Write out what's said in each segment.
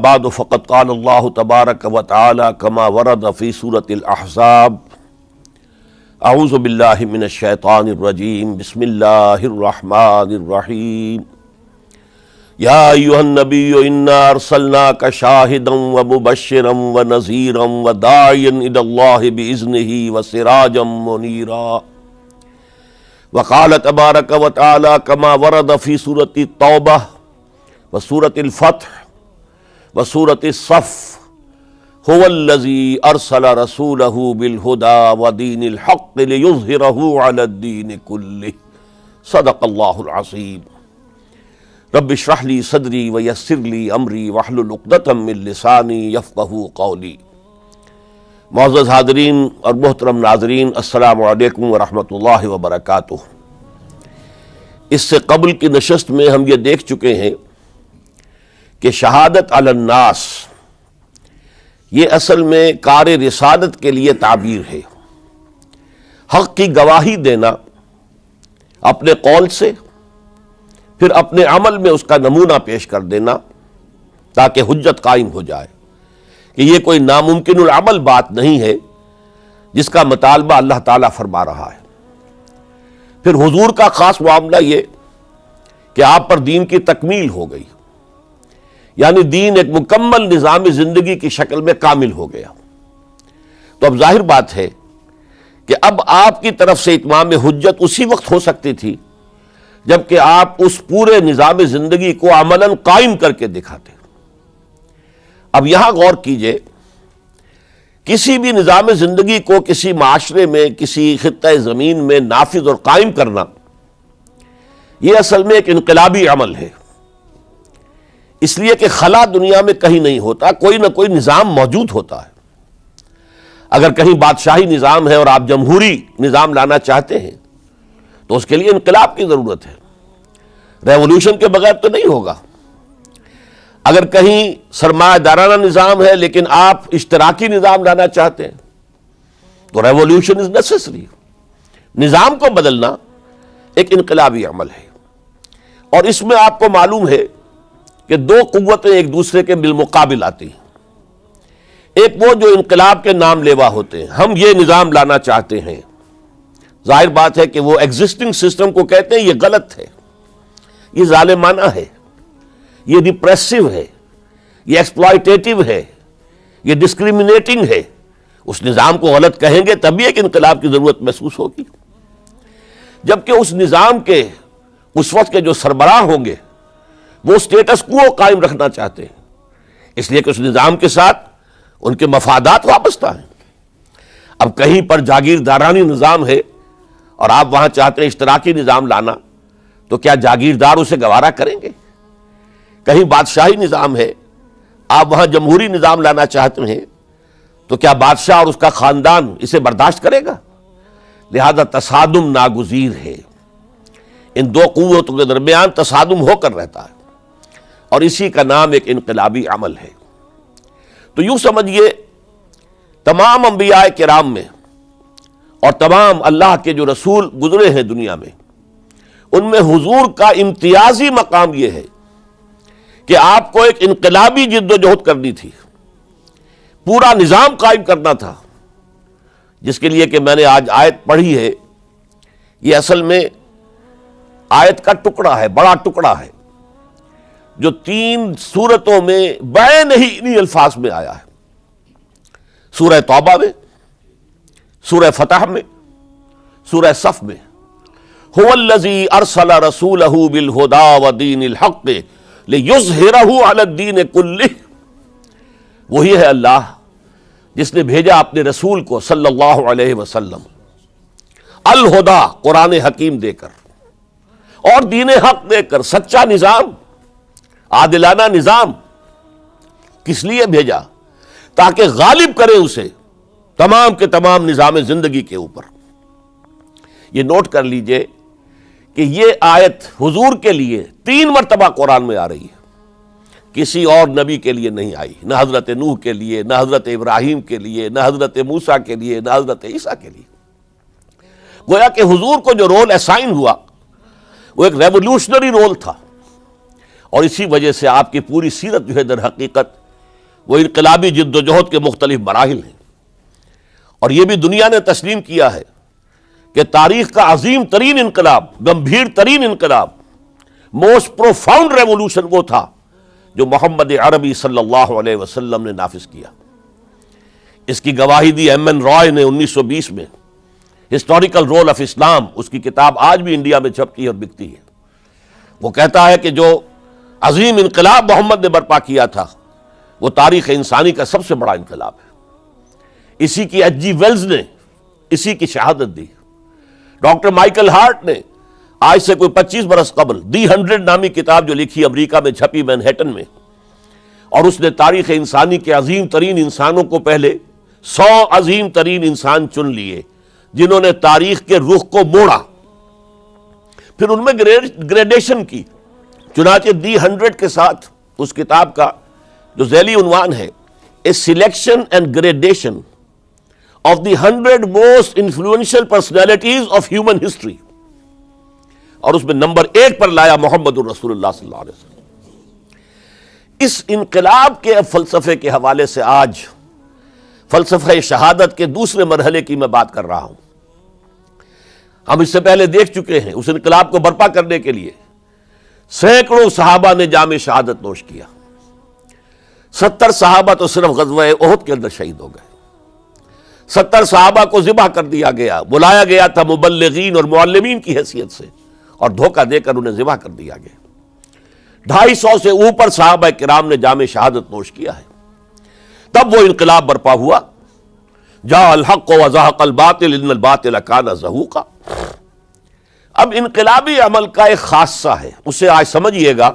بعد فقد قال اللہ تبارک و تعالی کما ورد فی سورۃ الاحزاب اعوذ باللہ من الشیطان الرجیم بسم اللہ الرحمن الرحیم یا ایھا النبی انا ارسلناک شاہدا ومبشرا ونذیرا وداعیا الی اللہ باذنہ وسراجا منیرا وقال تبارک و تعالی کما ورد فی سورۃ التوبہ وسورۃ الفتح وسورۃ الصف هو الذی ارسل رسولہ بالہدی ودین الحق لیظہرہ علی الدین کلہ صدق اللہ العظیم رب اشرح لی صدری ویسر لی امری واحلل عقدۃ من لسانی یفقہوا قولی۔ معزز حاضرین اور محترم ناظرین، السلام علیکم ورحمۃ اللہ وبرکاتہ۔ اس سے قبل کی نشست میں ہم یہ دیکھ چکے ہیں کہ شہادت علی الناس یہ اصل میں کار رسالت کے لیے تعبیر ہے۔ حق کی گواہی دینا اپنے قول سے، پھر اپنے عمل میں اس کا نمونہ پیش کر دینا تاکہ حجت قائم ہو جائے کہ یہ کوئی ناممکن العمل بات نہیں ہے جس کا مطالبہ اللہ تعالیٰ فرما رہا ہے۔ پھر حضور کا خاص معاملہ یہ کہ آپ پر دین کی تکمیل ہو گئی، یعنی دین ایک مکمل نظام زندگی کی شکل میں کامل ہو گیا۔ تو اب ظاہر بات ہے کہ اب آپ کی طرف سے اتمام حجت اسی وقت ہو سکتی تھی جبکہ آپ اس پورے نظام زندگی کو عملاً قائم کر کے دکھاتے۔ اب یہاں غور کیجئے، کسی بھی نظام زندگی کو کسی معاشرے میں، کسی خطہ زمین میں نافذ اور قائم کرنا یہ اصل میں ایک انقلابی عمل ہے، اس لیے کہ خلا دنیا میں کہیں نہیں ہوتا، کوئی نہ کوئی نظام موجود ہوتا ہے۔ اگر کہیں بادشاہی نظام ہے اور آپ جمہوری نظام لانا چاہتے ہیں تو اس کے لیے انقلاب کی ضرورت ہے، ریولوشن کے بغیر تو نہیں ہوگا۔ اگر کہیں سرمایہ دارانہ نظام ہے لیکن آپ اشتراکی نظام لانا چاہتے ہیں تو ریولوشن از نیسیسری۔ نظام کو بدلنا ایک انقلابی عمل ہے، اور اس میں آپ کو معلوم ہے کہ دو قوتیں ایک دوسرے کے بالمقابل آتی ہیں۔ ایک وہ جو انقلاب کے نام لیوا ہوتے ہیں، ہم یہ نظام لانا چاہتے ہیں۔ ظاہر بات ہے کہ وہ ایگزسٹنگ سسٹم کو کہتے ہیں یہ غلط ہے، یہ ظالمانہ ہے، یہ ریپریسو ہے، یہ ایکسپلائٹیٹو ہے، یہ ڈسکریمنیٹنگ ہے۔ اس نظام کو غلط کہیں گے تبھی ایک انقلاب کی ضرورت محسوس ہوگی۔ جبکہ اس نظام کے اس وقت کے جو سربراہ ہوں گے وہ سٹیٹس کو قائم رکھنا چاہتے ہیں، اس لیے کہ اس نظام کے ساتھ ان کے مفادات وابستہ ہیں۔ اب کہیں پر جاگیردارانی نظام ہے اور آپ وہاں چاہتے ہیں اشتراکی نظام لانا، تو کیا جاگیردار اسے گوارا کریں گے؟ کہیں بادشاہی نظام ہے، آپ وہاں جمہوری نظام لانا چاہتے ہیں تو کیا بادشاہ اور اس کا خاندان اسے برداشت کرے گا؟ لہذا تصادم ناگزیر ہے، ان دو قوتوں کے درمیان تصادم ہو کر رہتا ہے، اور اسی کا نام ایک انقلابی عمل ہے۔ تو یوں سمجھیے تمام انبیاء کرام میں اور تمام اللہ کے جو رسول گزرے ہیں دنیا میں، ان میں حضور کا امتیازی مقام یہ ہے کہ آپ کو ایک انقلابی جد و جہد کرنی تھی، پورا نظام قائم کرنا تھا، جس کے لیے کہ میں نے آج آیت پڑھی ہے، یہ اصل میں آیت کا ٹکڑا ہے، بڑا ٹکڑا ہے، جو 3 سورتوں میں بین ہی انہی الفاظ میں آیا ہے۔ سورہ توبہ میں، سورہ فتح میں، سورہ صف میں۔ هو الذی ارسل رسولہ بالہدی ودین الحق لیظہرہ علی الدین کلہ، وہی ہے اللہ جس نے بھیجا اپنے رسول کو صلی اللہ علیہ وسلم الہدی، قرآن حکیم دے کر، اور دین حق دے کر، سچا نظام، عادلانہ نظام۔ کس لیے بھیجا؟ تاکہ غالب کرے اسے تمام کے تمام نظام زندگی کے اوپر۔ یہ نوٹ کر لیجئے کہ یہ آیت حضور کے لیے 3 مرتبہ قرآن میں آ رہی ہے، کسی اور نبی کے لیے نہیں آئی، نہ حضرت نوح کے لیے، نہ حضرت ابراہیم کے لیے، نہ حضرت موسیٰ کے لیے، نہ حضرت عیسیٰ کے لیے۔ گویا کہ حضور کو جو رول اسائن ہوا وہ ایک ریولوشنری رول تھا، اور اسی وجہ سے آپ کی پوری سیرت جو ہے در حقیقت وہ انقلابی جد و جہد کے مختلف مراحل ہیں، اور یہ بھی دنیا نے تسلیم کیا ہے کہ تاریخ کا عظیم ترین انقلاب، گمبھیر ترین انقلاب، موسٹ پروفاؤنڈ ریولوشن وہ تھا جو محمد عربی صلی اللہ علیہ وسلم نے نافذ کیا۔ اس کی گواہی دی ایم این رائے نے 1920 میں، ہسٹوریکل رول آف اسلام، اس کی کتاب آج بھی انڈیا میں چھپتی ہے اور بکتی ہے۔ وہ کہتا ہے کہ جو عظیم انقلاب محمد نے برپا کیا تھا وہ تاریخ انسانی کا سب سے بڑا انقلاب ہے۔ اسی کی ایچ جی ویلز نے اسی کی شہادت دی۔ ڈاکٹر مائیکل ہارٹ نے آج سے کوئی 25 برس قبل دی 100 نامی کتاب جو لکھی، امریکہ میں چھپی، مینہٹن میں، اور اس نے تاریخ انسانی کے عظیم ترین انسانوں کو پہلے 100 عظیم ترین انسان چن لیے جنہوں نے تاریخ کے رخ کو موڑا، پھر ان میں گریڈیشن کی۔ چنانچہ دی 100 کے ساتھ اس کتاب کا جو ذیلی عنوان ہے a selection and gradation of the 100 most influential personalities of human history, اور اس میں نمبر 1 پر لایا محمد الرسول اللہ صلی اللہ علیہ وسلم۔ اس انقلاب کے فلسفے کے حوالے سے آج فلسفہ شہادت کے دوسرے مرحلے کی میں بات کر رہا ہوں۔ ہم اس سے پہلے دیکھ چکے ہیں اس انقلاب کو برپا کرنے کے لیے سینکڑوں صحابہ نے جام شہادت نوش کیا۔ 70 صحابہ تو صرف غزوہ احد کے اندر شہید ہو گئے۔ 70 صحابہ کو ذبح کر دیا گیا، بلایا گیا تھا مبلغین اور معلمین کی حیثیت سے، اور دھوکہ دے کر انہیں ذبح کر دیا گیا۔ 250 سے اوپر صحابہ کرام نے جام شہادت نوش کیا ہے۔ تب وہ انقلاب برپا ہوا، جاء الحق وزهق الباطل ان الباطل کان زہوقا۔ اب انقلابی عمل کا ایک خاصہ ہے، اسے آج سمجھیے گا۔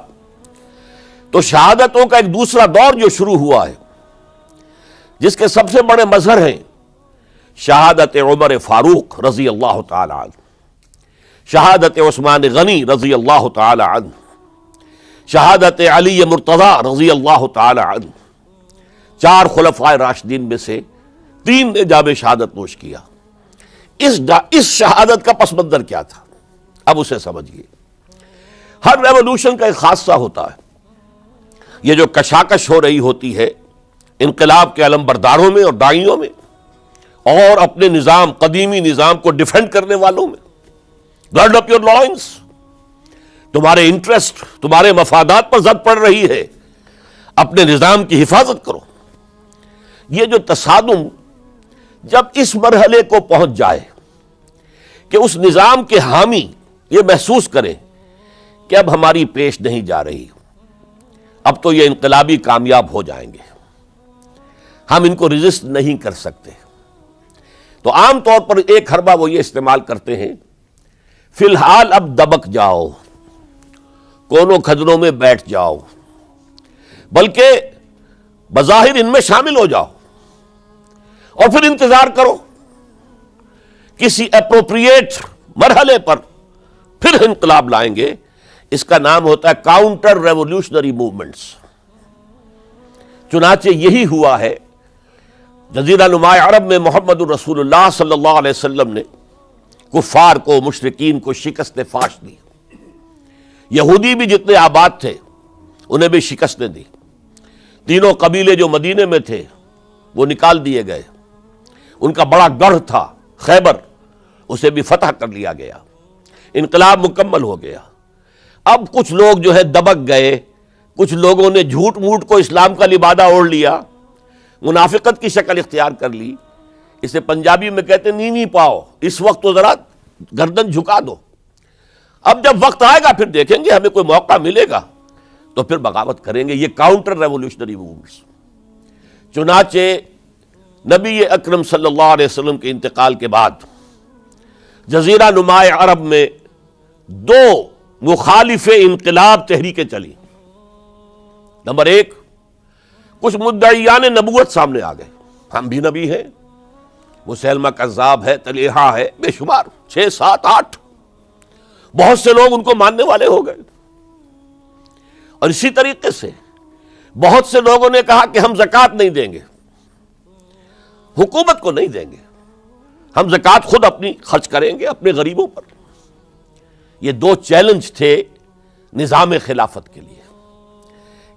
تو شہادتوں کا ایک دوسرا دور جو شروع ہوا ہے، جس کے سب سے بڑے مظہر ہیں شہادت عمر فاروق رضی اللہ تعالی عنہ، شہادت عثمان غنی رضی اللہ تعالی عنہ، شہادت علی مرتضی رضی اللہ تعالی عنہ۔ 4 خلفائے راشدین میں سے 3 نے جام شہادت نوش کیا۔ اس شہادت کا پس منظر کیا تھا، اب اسے سمجھیے۔ ہر ریولوشن کا ایک خاصہ ہوتا ہے۔ یہ جو کشاکش ہو رہی ہوتی ہے انقلاب کے علم برداروں میں اور داعیوں میں، اور اپنے نظام، قدیمی نظام کو ڈیفینڈ کرنے والوں میں، گارڈ اپ یور لائنس، تمہارے انٹرسٹ، تمہارے مفادات پر زد پڑ رہی ہے، اپنے نظام کی حفاظت کرو۔ یہ جو تصادم جب اس مرحلے کو پہنچ جائے کہ اس نظام کے حامی یہ محسوس کریں کہ اب ہماری پیش نہیں جا رہی، اب تو یہ انقلابی کامیاب ہو جائیں گے، ہم ان کو ریزسٹ نہیں کر سکتے، تو عام طور پر ایک حربہ وہ یہ استعمال کرتے ہیں، فی الحال اب دبک جاؤ، کونوں کھجروں میں بیٹھ جاؤ، بلکہ بظاہر ان میں شامل ہو جاؤ، اور پھر انتظار کرو کسی اپروپریٹ مرحلے پر پھر انقلاب لائیں گے۔ اس کا نام ہوتا ہے کاؤنٹر ریولوشنری موومنٹس۔ چنانچہ یہی ہوا ہے۔ جزیرہ نماء عرب میں محمد الرسول اللہ صلی اللہ علیہ وسلم نے کفار کو، مشرکین کو شکست فاش دی۔ یہودی بھی جتنے آباد تھے انہیں بھی شکستیں دی۔ 3 قبیلے جو مدینے میں تھے وہ نکال دیے گئے۔ ان کا بڑا گڑھ تھا خیبر، اسے بھی فتح کر لیا گیا، انقلاب مکمل ہو گیا۔ اب کچھ لوگ جو ہے دبک گئے، کچھ لوگوں نے جھوٹ موٹ کو اسلام کا لبادہ اوڑھ لیا، منافقت کی شکل اختیار کر لی۔ اسے پنجابی میں کہتے نینی پاؤ، اس وقت تو ذرا گردن جھکا دو، اب جب وقت آئے گا پھر دیکھیں گے، ہمیں کوئی موقع ملے گا تو پھر بغاوت کریں گے۔ یہ کاؤنٹر ریولوشنری موومنٹس۔ چنانچہ نبی اکرم صلی اللہ علیہ وسلم کے انتقال کے بعد جزیرہ نماء عرب میں 2 مخالف انقلاب تحریکیں چلی۔ نمبر 1، کچھ مدعیان نبوت سامنے آ گئے، ہم بھی نبی ہیں، مسیلمہ کذاب ہے، طلیحہ ہے، بے شمار 6، 7، 8، بہت سے لوگ ان کو ماننے والے ہو گئے۔ اور اسی طریقے سے بہت سے لوگوں نے کہا کہ ہم زکوٰۃ نہیں دیں گے، حکومت کو نہیں دیں گے، ہم زکوٰۃ خود اپنی خرچ کریں گے اپنے غریبوں پر۔ یہ 2 چیلنج تھے نظام خلافت کے لیے۔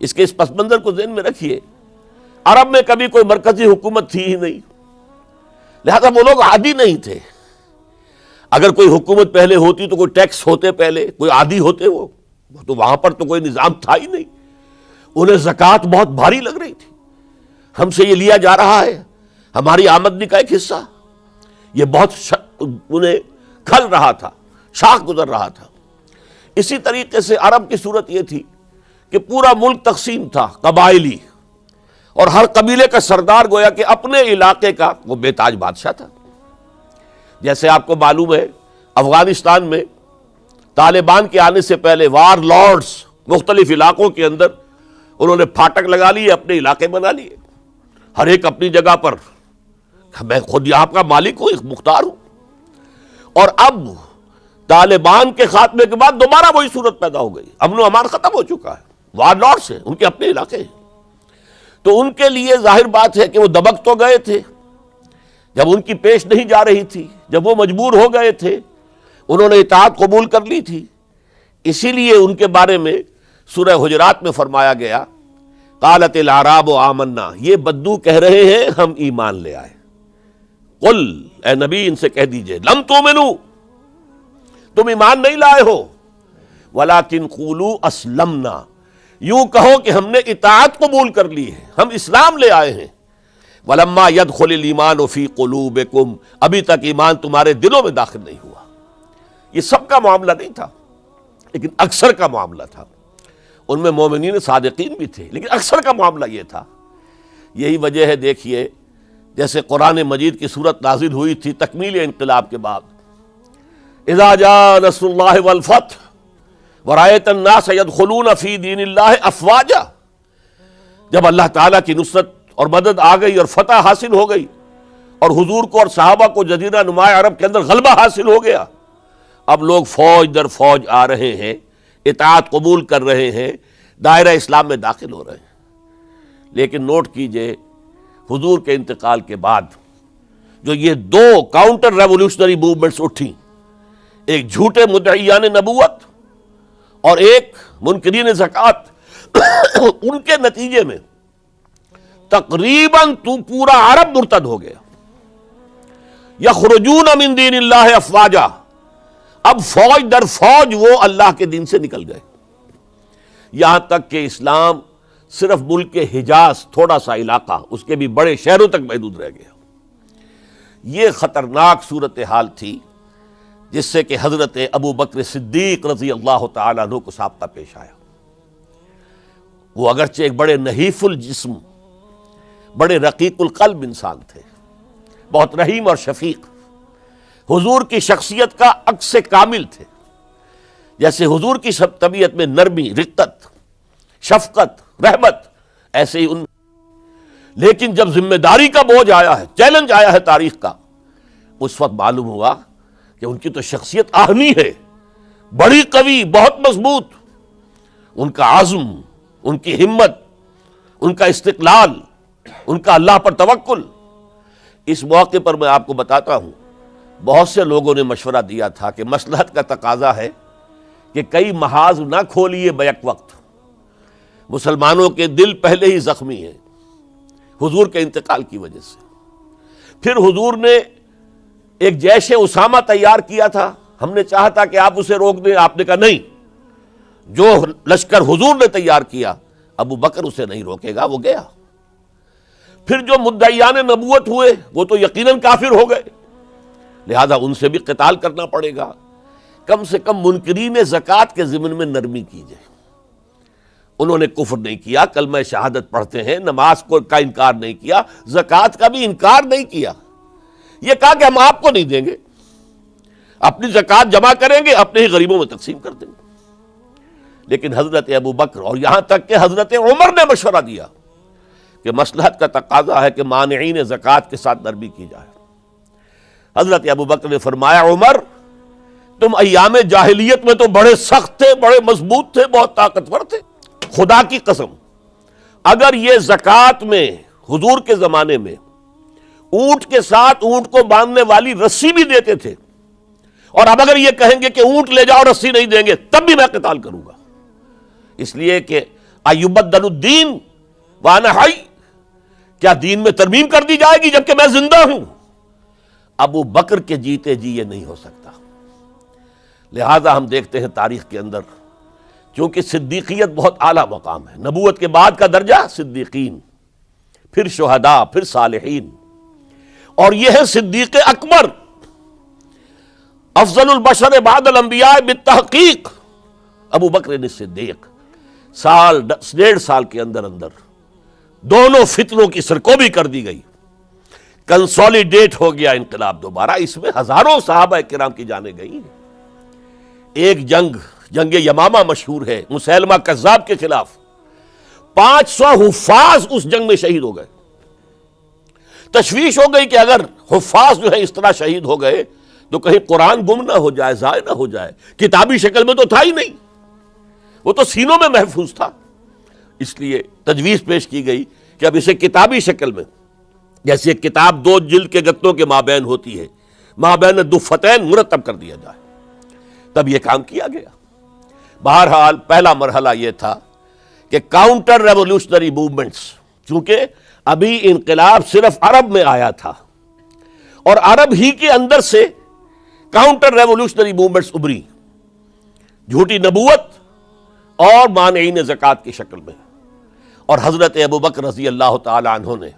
اس کے اس پس منظر کو ذہن میں رکھیے۔ عرب میں کبھی کوئی مرکزی حکومت تھی ہی نہیں، لہذا وہ لوگ عادی نہیں تھے۔ اگر کوئی حکومت پہلے ہوتی تو کوئی ٹیکس ہوتے، پہلے کوئی عادی ہوتے، وہ تو وہاں پر تو کوئی نظام تھا ہی نہیں۔ انہیں زکوٰۃ بہت بھاری لگ رہی تھی، ہم سے یہ لیا جا رہا ہے، ہماری آمدنی کا ایک حصہ، یہ بہت انہیں کھل رہا تھا، شاخ گزر رہا تھا۔ اسی طریقے سے عرب کی صورت یہ تھی کہ پورا ملک تقسیم تھا، قبائلی، اور ہر قبیلے کا سردار گویا کہ اپنے علاقے کا وہ بے تاج بادشاہ تھا۔ جیسے آپ کو معلوم ہے افغانستان میں طالبان کے آنے سے پہلے وار لارڈز مختلف علاقوں کے اندر انہوں نے پھاٹک لگا لیے، اپنے علاقے بنا لیے، ہر ایک اپنی جگہ پر، میں خود یہاں کا مالک ہوں، مختار ہوں۔ اور اب طالبان کے خاتمے کے بعد دوبارہ وہی صورت پیدا ہو گئی، امن و امان ختم ہو چکا ہے، وار لارڈز ہیں، ان کے اپنے علاقے ہیں۔ تو ان کے لیے ظاہر بات ہے کہ وہ دبک تو گئے تھے جب ان کی پیش نہیں جا رہی تھی، جب وہ مجبور ہو گئے تھے، انہوں نے اطاعت قبول کر لی تھی۔ اسی لیے ان کے بارے میں سورہ حجرات میں فرمایا گیا قالت الاعراب آمنا، یہ بدو کہہ رہے ہیں ہم ایمان لے آئے۔ قل، اے نبی ان سے کہہ دیجئے، لم تؤمنوا، تم ایمان نہیں لائے ہو، ولکن قولوا اسلمنا، یوں کہو کہ ہم نے اطاعت قبول کر لی ہے، ہم اسلام لے آئے ہیں۔ ولما يدخل الایمان فی قلوبکم، ابھی تک ایمان تمہارے دلوں میں داخل نہیں ہوا۔ یہ سب کا معاملہ نہیں تھا، لیکن اکثر کا معاملہ تھا۔ ان میں مومنین صادقین بھی تھے، لیکن اکثر کا معاملہ یہ تھا۔ یہی وجہ ہے، دیکھیے جیسے قرآن مجید کی صورت نازل ہوئی تھی تکمیل انقلاب کے بعد، اذا جاء نصر اللہ والفتح ورأیت الناس يدخلون فی دین اللہ افواجا، جب اللہ تعالیٰ کی نصرت اور مدد آ گئی اور فتح حاصل ہو گئی، اور حضور کو اور صحابہ کو جزیرہ نماء عرب کے اندر غلبہ حاصل ہو گیا، اب لوگ فوج در فوج آ رہے ہیں، اطاعت قبول کر رہے ہیں، دائرہ اسلام میں داخل ہو رہے ہیں۔ لیکن نوٹ کیجئے، حضور کے انتقال کے بعد جو یہ دو کاؤنٹر ریولوشنری موومنٹس اٹھی، ایک جھوٹے مدعیان نبوت اور ایک منکرین زکوٰۃ، ان کے نتیجے میں تقریباً تو پورا عرب مرتد ہو گیا۔ یخرجون من دین اللہ افواجا، اب فوج در فوج وہ اللہ کے دین سے نکل گئے، یہاں تک کہ اسلام صرف ملک حجاز، تھوڑا سا علاقہ، اس کے بھی بڑے شہروں تک محدود رہ گیا۔ یہ خطرناک صورتحال تھی جس سے کہ حضرت ابو بکر صدیق رضی اللہ تعالیٰ عنہ کو سابقہ پیش آیا۔ وہ اگرچہ ایک بڑے نحیف الجسم، بڑے رقیق القلب انسان تھے، بہت رحیم اور شفیق، حضور کی شخصیت کا عکس کامل تھے۔ جیسے حضور کی طبیعت میں نرمی، رقت، شفقت، رحمت، ایسے ہی ان، لیکن جب ذمہ داری کا بوجھ آیا ہے، چیلنج آیا ہے تاریخ کا، اس وقت معلوم ہوا کہ ان کی تو شخصیت آہنی ہے، بڑی قوی، بہت مضبوط، ان کا عزم، ان کی ہمت، ان کا استقلال، ان کا اللہ پر توکل۔ اس موقع پر میں آپ کو بتاتا ہوں، بہت سے لوگوں نے مشورہ دیا تھا کہ مصلحت کا تقاضا ہے کہ کئی محاذ نہ کھولیے بیک وقت، مسلمانوں کے دل پہلے ہی زخمی ہیں حضور کے انتقال کی وجہ سے۔ پھر حضور نے ایک جیش اسامہ تیار کیا تھا، ہم نے چاہا تھا کہ آپ اسے روک دیں، آپ نے کہا نہیں، جو لشکر حضور نے تیار کیا ابو بکر اسے نہیں روکے گا، وہ گیا۔ پھر جو مدعیان نبوت ہوئے وہ تو یقیناً کافر ہو گئے، لہذا ان سے بھی قتال کرنا پڑے گا۔ کم سے کم منکرین زکوٰۃ کے ضمن میں نرمی کیجئے۔ انہوں نے کفر نہیں کیا، کلمہ شہادت پڑھتے ہیں، نماز کا انکار نہیں کیا، زکوٰۃ کا بھی انکار نہیں کیا، یہ کہا کہ ہم آپ کو نہیں دیں گے، اپنی زکوٰۃ جمع کریں گے، اپنے ہی غریبوں میں تقسیم کر دیں گے۔ لیکن حضرت ابو بکر اور یہاں تک کہ حضرت عمر نے مشورہ دیا کہ مصلحت کا تقاضا ہے کہ مانعین زکوٰۃ کے ساتھ نرمی کی جائے۔ حضرت ابو بکر نے فرمایا، عمر تم ایام جاہلیت میں تو بڑے سخت تھے، بڑے مضبوط تھے، بہت طاقتور تھے، خدا کی قسم اگر یہ زکوٰۃ میں حضور کے زمانے میں اونٹ کے ساتھ اونٹ کو باندھنے والی رسی بھی دیتے تھے، اور اب اگر یہ کہیں گے کہ اونٹ لے جاؤ رسی نہیں دیں گے، تب بھی میں قتال کروں گا، اس لیے کہ ایبدل الدین وانا حی، کیا دین میں ترمیم کر دی جائے گی جبکہ میں زندہ ہوں؟ ابو بکر کے جیتے جی یہ نہیں ہو سکتا۔ لہذا ہم دیکھتے ہیں تاریخ کے اندر، چونکہ صدیقیت بہت اعلیٰ مقام ہے، نبوت کے بعد کا درجہ صدیقین، پھر شہداء، پھر صالحین، اور یہ ہے صدیق اکبر، افضل البشر بعد الانبیاء بالتحقیق، ابو بکر صدیق۔ سال 1.5 سال کے اندر دونوں فتنوں کی سرکوبی کر دی گئی، کنسولیڈیٹ ہو گیا انقلاب دوبارہ۔ اس میں ہزاروں صحابہ کرام کی جانیں گئی۔ ایک جنگ یمامہ مشہور ہے، مسیلمہ کذاب کے خلاف 500 حفاظ اس جنگ میں شہید ہو گئے۔ تشویش ہو گئی کہ اگر حفاظ جو ہے اس طرح شہید ہو گئے تو کہیں قرآن گم نہ ہو جائے، ضائع نہ ہو جائے۔ کتابی شکل میں تو تھا ہی نہیں، وہ تو سینوں میں محفوظ تھا۔ اس لیے تجویز پیش کی گئی کہ اب اسے کتابی شکل میں، جیسے ایک کتاب 2 جلد کے گتوں کے مابین ہوتی ہے، مابین دفتین مرتب کر دیا جائے۔ تب یہ کام کیا گیا۔ بہرحال پہلا مرحلہ یہ تھا کہ کاؤنٹر ریولوشنری موومنٹس، چونکہ ابھی انقلاب صرف عرب میں آیا تھا اور عرب ہی کے اندر سے کاؤنٹر ریولوشنری موومنٹس ابری، جھوٹی نبوت اور مانعین زکوٰۃ کی شکل میں، اور حضرت ابو بکر رضی اللہ تعالی عنہ نے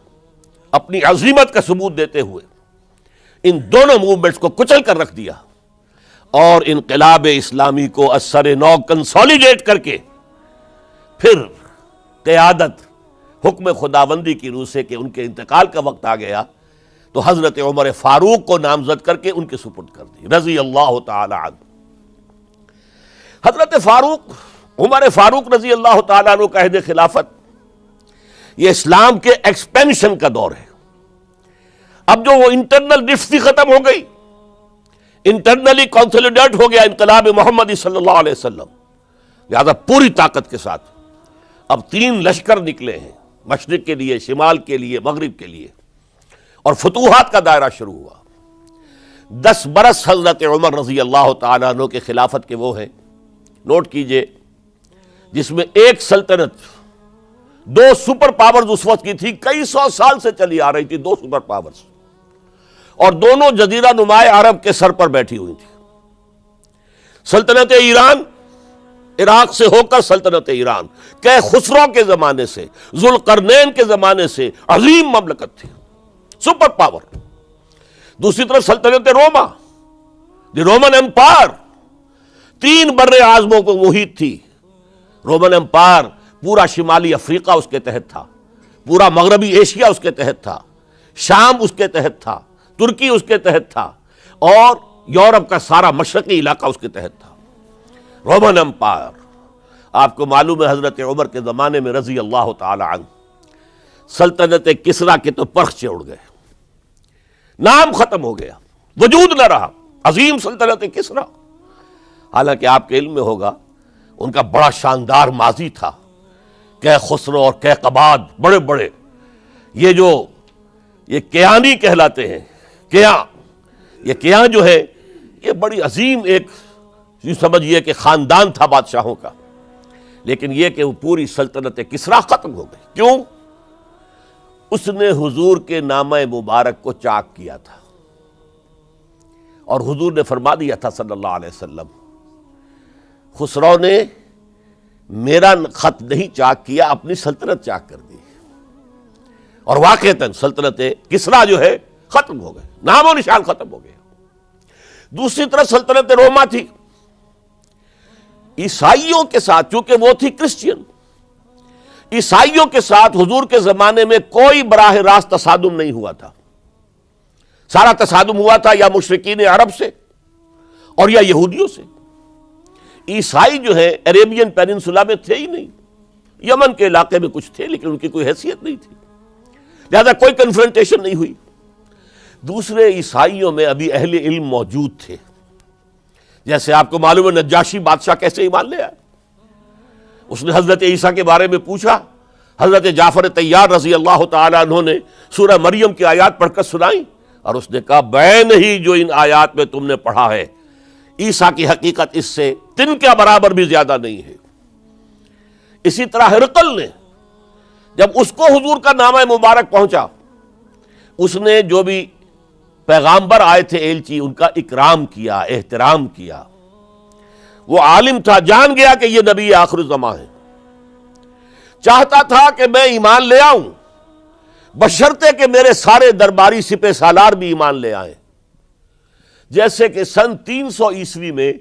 اپنی عظیمت کا ثبوت دیتے ہوئے ان دونوں موومنٹس کو کچل کر رکھ دیا اور انقلاب اسلامی کو اثر نو کنسولیڈیٹ کر کے پھر قیادت حکم خداوندی کی روح سے کہ ان کے انتقال کا وقت آ گیا تو حضرت عمر فاروق کو نامزد کر کے ان کے سپرد کر دی رضی اللہ تعالی عنہ۔ حضرت فاروق، عمر فاروق رضی اللہ تعالیٰ عنہ کا عہد خلافت یہ اسلام کے ایکسپینشن کا دور ہے۔ اب جو وہ انٹرنل ڈفتی ختم ہو گئی، انٹرنلی کنسولیڈیٹ ہو گیا انقلاب محمدی صلی اللہ علیہ وسلم، لہذا پوری طاقت کے ساتھ اب 3 لشکر نکلے ہیں، مشرق کے لیے، شمال کے لیے، مغرب کے لیے، اور فتوحات کا دائرہ شروع ہوا۔ 10 برس حضرت عمر رضی اللہ تعالیٰ عنہ کے خلافت کے وہ ہیں، نوٹ کیجئے، جس میں ایک سلطنت 2 سپر پاورز اس وقت کی تھی، کئی 100 سال سے چلی آ رہی تھی 2 سپر پاورز، اور دونوں جزیرہ نماء عرب کے سر پر بیٹھی ہوئی تھی۔ سلطنت ایران، عراق سے ہو کر سلطنت ایران، کہ خسرو کے زمانے سے، ذوالقرنین کے زمانے سے عظیم مملکت تھی، سپر پاور۔ دوسری طرف سلطنت روما، دی رومن امپائر، 3 بر اعظموں کو محیط تھی۔ رومن امپائر پورا شمالی افریقہ اس کے تحت تھا، پورا مغربی ایشیا اس کے تحت تھا، شام اس کے تحت تھا، ترکی اس کے تحت تھا، اور یورپ کا سارا مشرقی علاقہ اس کے تحت تھا۔ رومن امپائر، آپ کو معلوم ہے حضرت عمر کے زمانے میں رضی اللہ تعالی عنہ سلطنت کسریٰ کے تو پرخچے اڑ گئے، نام ختم ہو گیا، وجود نہ رہا عظیم سلطنت کسریٰ۔ حالانکہ آپ کے علم میں ہوگا ان کا بڑا شاندار ماضی تھا، کہ خسرو اور کہ قباد، بڑے بڑے یہ کیانی کہلاتے ہیں، یہ کیاں جو ہے یہ بڑی عظیم ایک یوں سمجھیے کہ خاندان تھا بادشاہوں کا، لیکن یہ کہ وہ پوری سلطنت کسریٰ ختم ہو گئی۔ کیوں؟ اس نے حضور کے نامہ مبارک کو چاک کیا تھا، اور حضور نے فرما دیا تھا صلی اللہ علیہ وسلم، خسرو نے میرا خط نہیں چاک کیا، اپنی سلطنت چاک کر دی، اور واقعتاً سلطنت کسریٰ جو ہے ختم ہو گئے، نام و نشان ختم ہو گیا۔ دوسری طرف سلطنت روما تھی، عیسائیوں کے ساتھ، چونکہ وہ تھی کرسچین، عیسائیوں کے ساتھ حضور کے زمانے میں کوئی براہ راست تصادم نہیں ہوا تھا، سارا تصادم ہوا تھا یا مشرکین عرب سے اور یا یہودیوں سے۔ عیسائی جو ہے عربین پیننسولا میں تھے ہی نہیں، یمن کے علاقے میں کچھ تھے لیکن ان کی کوئی حیثیت نہیں تھی، لہذا کوئی کنفرنٹیشن نہیں ہوئی۔ دوسرے عیسائیوں میں ابھی اہل علم موجود تھے، جیسے آپ کو معلوم ہے نجاشی بادشاہ کیسے ایمان لے آیا، اس نے حضرت عیسیٰ کے بارے میں پوچھا، حضرت جعفر طیار رضی اللہ تعالیٰ عنہ نے سورہ مریم کی آیات پڑھ کر سنائیں، اور اس نے کہا بین ہی جو ان آیات میں تم نے پڑھا ہے، عیسیٰ کی حقیقت اس سے تن کے برابر بھی زیادہ نہیں ہے۔ اسی طرح ہرقل نے جب اس کو حضور کا نامہ مبارک پہنچا، اس نے جو بھی پیغامبر آئے تھے ایلچی، ان کا اکرام کیا، احترام کیا۔ وہ عالم تھا، جان گیا کہ یہ نبی آخر الزماں ہے، چاہتا تھا کہ میں ایمان لے آؤں بشرطے کہ میرے سارے درباری سپہ سالار بھی ایمان لے آئیں۔ جیسے کہ سن 300 میں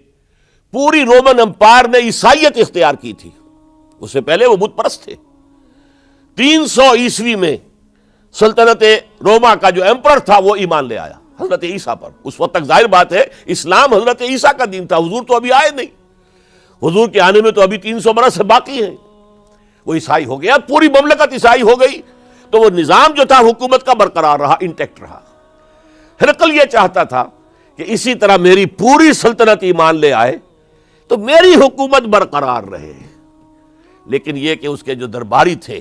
پوری رومن امپائر نے عیسائیت اختیار کی تھی، اس سے پہلے وہ بت پرست تھے۔ 300 میں سلطنت روما کا جو ایمپرر تھا وہ ایمان لے آیا حضرت عیسیٰ پر۔ اس وقت تک ظاہر بات ہے اسلام حضرت عیسیٰ کا دین تھا، حضور تو ابھی آئے نہیں، حضور کے آنے میں تو ابھی 300 برس سے باقی ہیں۔ وہ عیسائی ہو گیا، پوری مملکت عیسائی ہو گئی، تو وہ نظام جو تھا حکومت کا برقرار رہا، انٹیکٹ رہا۔ ہرقل یہ چاہتا تھا کہ اسی طرح میری پوری سلطنت ایمان لے آئے تو میری حکومت برقرار رہے، لیکن یہ کہ اس کے جو درباری تھے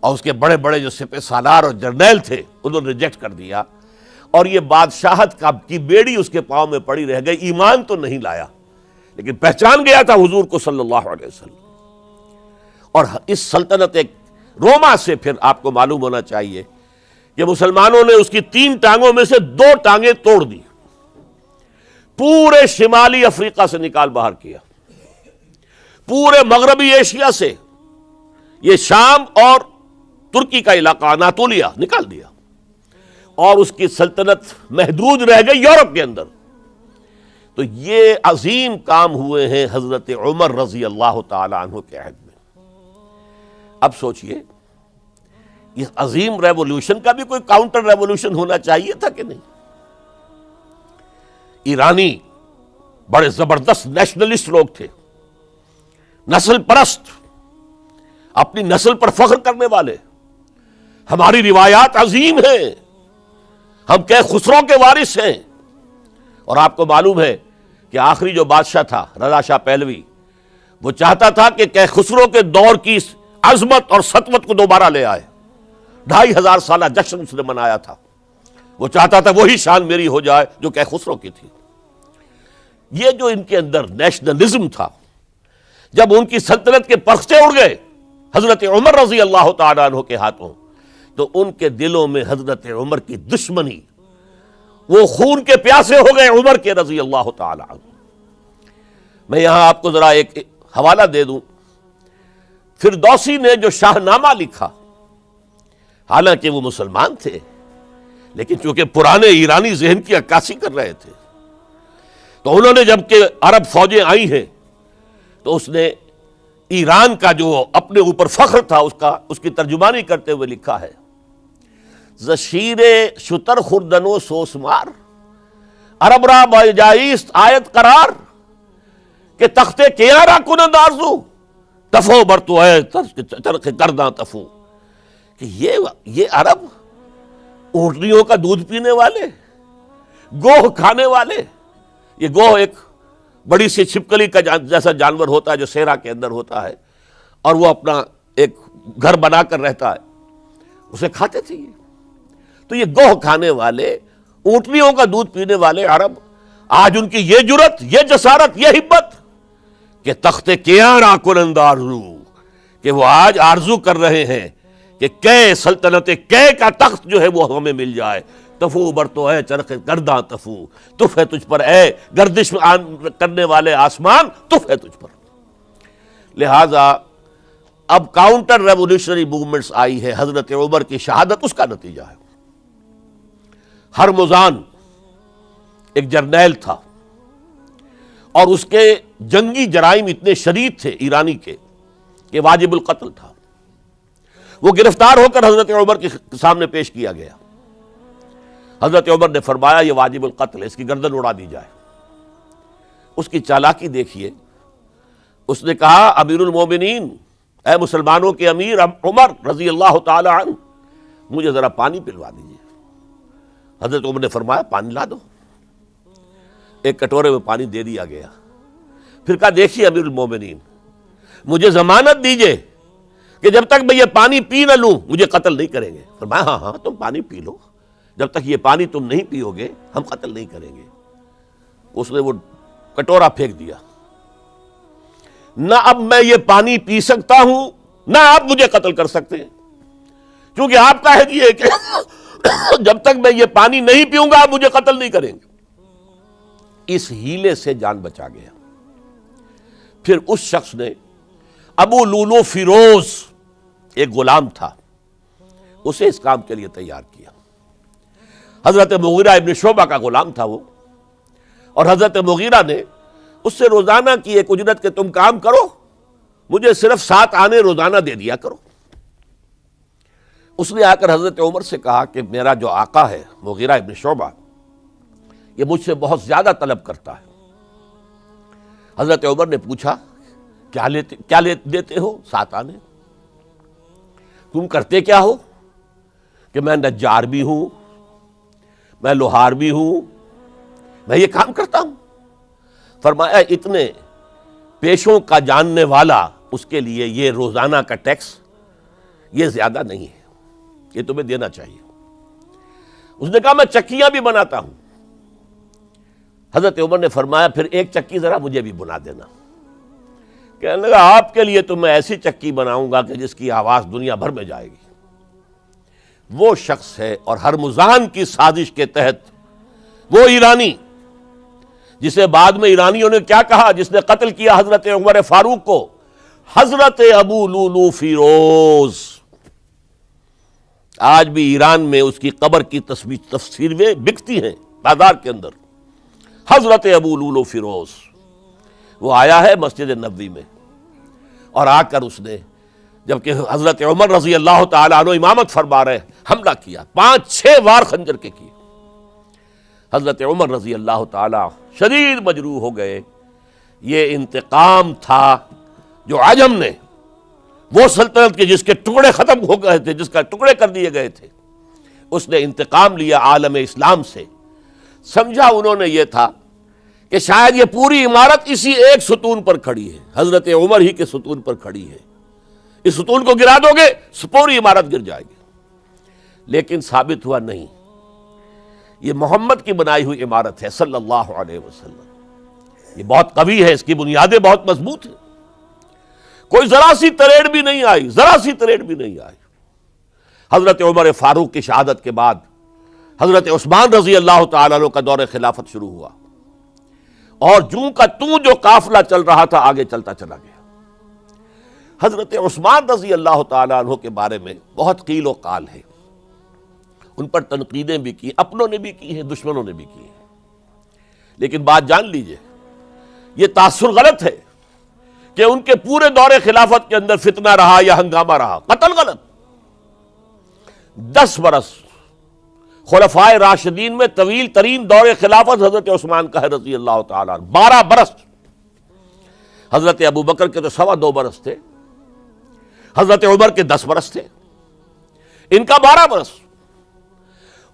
اور اس کے بڑے بڑے جو سپہ سالار اور جرنیل تھے انہوں نے ریجیکٹ کر دیا، اور یہ بادشاہت کی بیڑی اس کے پاؤں میں پڑی رہ گئی۔ ایمان تو نہیں لایا لیکن پہچان گیا تھا حضور کو صلی اللہ علیہ وسلم۔ اور اس سلطنت روما سے پھر آپ کو معلوم ہونا چاہیے کہ مسلمانوں نے اس کی 3 ٹانگوں میں سے 2 ٹانگیں توڑ دی، پورے شمالی افریقہ سے نکال باہر کیا، پورے مغربی ایشیا سے، یہ شام اور ترکی کا علاقہ اناطولیہ نکال دیا، اور اس کی سلطنت محدود رہ گئی یورپ کے اندر۔ تو یہ عظیم کام ہوئے ہیں حضرت عمر رضی اللہ تعالی عنہ کے عہد میں۔ اب سوچئے اس عظیم ریولوشن کا بھی کوئی کاؤنٹر ریولوشن ہونا چاہیے تھا کہ نہیں؟ ایرانی بڑے زبردست نیشنلسٹ لوگ تھے، نسل پرست، اپنی نسل پر فخر کرنے والے، ہماری روایات عظیم ہیں، ہم کہ خسرو کے وارث ہیں۔ اور آپ کو معلوم ہے کہ آخری جو بادشاہ تھا رضا شاہ پہلوی، وہ چاہتا تھا کہ خسرو کے دور کی عظمت اور سطوت کو دوبارہ لے آئے۔ 2500 سالہ جشن اس نے منایا تھا، وہ چاہتا تھا وہی شان میری ہو جائے جو خسرو کی تھی۔ یہ جو ان کے اندر نیشنلزم تھا، جب ان کی سلطنت کے پرچے اڑ گئے حضرت عمر رضی اللہ تعالیٰ عنہ کے ہاتھوں، تو ان کے دلوں میں حضرت عمر کی دشمنی، وہ خون کے پیاسے ہو گئے عمر کے رضی اللہ تعالیٰ عنہ۔ میں یہاں آپ کو ذرا ایک حوالہ دے دوں، فردوسی نے جو شاہ نامہ لکھا، حالانکہ وہ مسلمان تھے لیکن چونکہ پرانے ایرانی ذہن کی عکاسی کر رہے تھے، تو انہوں نے جب کہ عرب فوجیں آئی ہیں تو اس نے ایران کا جو اپنے اوپر فخر تھا اس کی ترجمانی کرتے ہوئے لکھا ہے، زشیر شتر خوردنو سوسمار عرب را بجائیست آیت قرار کہ تخت کیارا کنند آرزو تفو برتو ہے چرخ کرداں تفو، کہ یہ عرب اونٹنیوں کا دودھ پینے والے، گوہ کھانے والے، یہ گوہ ایک بڑی سی چھپکلی کا جیسا جانور ہوتا ہے جو صحرا کے اندر ہوتا ہے، اور وہ اپنا ایک گھر بنا کر رہتا ہے، اسے کھاتے تھے یہ۔ تو یہ گوہ کھانے والے، اونٹنیوں کا دودھ پینے والے عرب، آج ان کی یہ جرت، یہ جسارت، یہ ہمت کہ تخت کیاں کنند آرزو، کہ وہ آج آرزو کر رہے ہیں کہ کہ سلطنت کہ کا تخت جو ہے وہ ہمیں مل جائے۔ تفو برتو ہے چرخ گرداں تفو، تف ہے تجھ پر اے گردش کرنے والے آسمان، تف ہے تجھ پر۔ لہذا اب کاؤنٹر ریولوشنری موومنٹس آئی ہے، حضرت عمر کی شہادت اس کا نتیجہ ہے۔ ہرمزان ایک جرنیل تھا اور اس کے جنگی جرائم اتنے شدید تھے ایرانی کے کہ واجب القتل تھا۔ وہ گرفتار ہو کر حضرت عمر کے سامنے پیش کیا گیا۔ حضرت عمر نے فرمایا یہ واجب القتل ہے، اس کی گردن اڑا دی جائے۔ اس کی چالاکی دیکھیے، اس نے کہا امیر المومنین، اے مسلمانوں کے امیر عمر رضی اللہ تعالی عنہ، مجھے ذرا پانی پلوا دیجیے۔ حضرت عمر نے فرمایا پانی لا دو۔ ایک کٹورے میں پانی دے دیا گیا، پھر کہا دیکھیے امیر المومنین، مجھے ضمانت دیجیے کہ جب تک میں یہ پانی پی نہ لوں مجھے قتل نہیں کریں گے۔ فرمایا ہاں ہاں تم پانی پی لو، جب تک یہ پانی تم نہیں پیو گے ہم قتل نہیں کریں گے۔ اس نے وہ کٹورا پھینک دیا۔ نہ اب میں یہ پانی پی سکتا ہوں، نہ آپ مجھے قتل کر سکتے ہیں۔ کیونکہ آپ کا عہد یہ ہے کہ جب تک میں یہ پانی نہیں پیوں گا آپ مجھے قتل نہیں کریں گے۔ اس ہیلے سے جان بچا گیا۔ پھر اس شخص نے ابو لولو فیروز ایک غلام تھا، اسے اس کام کے لیے تیار کیا۔ حضرت مغیرہ ابن شعبہ کا غلام تھا وہ، اور حضرت مغیرہ نے اس سے روزانہ کی ایک اجرت کہ تم کام کرو، مجھے صرف 7 آنے روزانہ دے دیا کرو۔ اس نے آ کر حضرت عمر سے کہا کہ میرا جو آقا ہے مغیرہ ابن شعبہ، یہ مجھ سے بہت زیادہ طلب کرتا ہے۔ حضرت عمر نے پوچھا کیا دیتے ہو؟ 7 آنے۔ تم کرتے کیا ہو؟ کہ میں نجار بھی ہوں، میں لوہار بھی ہوں، میں یہ کام کرتا ہوں۔ فرمایا اتنے پیشوں کا جاننے والا اس کے لیے یہ روزانہ کا ٹیکس یہ زیادہ نہیں ہے، یہ تمہیں دینا چاہیے۔ اس نے کہا میں چکیاں بھی بناتا ہوں۔ حضرت عمر نے فرمایا پھر ایک چکی ذرا مجھے بھی بنا دینا۔ کہنے لگا آپ کے لیے تو میں ایسی چکی بناؤں گا کہ جس کی آواز دنیا بھر میں جائے گی۔ وہ شخص ہے اور ہرمزان کی سازش کے تحت وہ ایرانی جسے بعد میں ایرانیوں نے کیا کہا، جس نے قتل کیا حضرت عمر فاروق کو، حضرت ابو لولو فیروز۔ آج بھی ایران میں اس کی قبر کی تصویریں بکتی ہیں بازار کے اندر، حضرت ابو لولو فیروز۔ وہ آیا ہے مسجد نبوی میں، اور آ کر اس نے جبکہ حضرت عمر رضی اللہ تعالیٰ عنہ امامت فرما رہے حملہ کیا، 5-6 وار خنجر کے کیے۔ حضرت عمر رضی اللہ تعالیٰ شدید مجروح ہو گئے۔ یہ انتقام تھا جو عجم نے، وہ سلطنت کے جس کے ٹکڑے ختم ہو گئے تھے، جس کا ٹکڑے کر دیے گئے تھے، اس نے انتقام لیا عالم اسلام سے۔ سمجھا انہوں نے یہ تھا کہ شاید یہ پوری عمارت اسی ایک ستون پر کھڑی ہے، حضرت عمر ہی کے ستون پر کھڑی ہے، اس ستون کو گرا دو گے پوری عمارت گر جائے گی۔ لیکن ثابت ہوا نہیں، یہ محمد کی بنائی ہوئی عمارت ہے صلی اللہ علیہ وسلم، یہ بہت قوی ہے، اس کی بنیادیں بہت مضبوط ہیں، کوئی ذرا سی تریڑ بھی نہیں آئی، ذرا سی تریڑ بھی نہیں آئی۔ حضرت عمر فاروق کی شہادت کے بعد حضرت عثمان رضی اللہ تعالیٰ عنہ کا دور خلافت شروع ہوا، اور جوں کا توں جو قافلہ چل رہا تھا آگے چلتا چلا گیا۔ حضرت عثمان رضی اللہ تعالیٰ عنہ کے بارے میں بہت قیل و قال ہے، ان پر تنقیدیں بھی کی، اپنوں نے بھی کی ہیں، دشمنوں نے بھی کی ہیں۔ لیکن بات جان لیجئے، یہ تاثر غلط ہے کہ ان کے پورے دور خلافت کے اندر فتنہ رہا یا ہنگامہ رہا، قتل غلط۔ 10 برس خلفائے راشدین میں طویل ترین دور خلافت حضرت عثمان کا ہے رضی اللہ تعالیٰ عنہ، 12 برس۔ حضرت ابو بکر کے تو 2.25 برس تھے، حضرت عمر کے 10 برس تھے، ان کا 12 برس،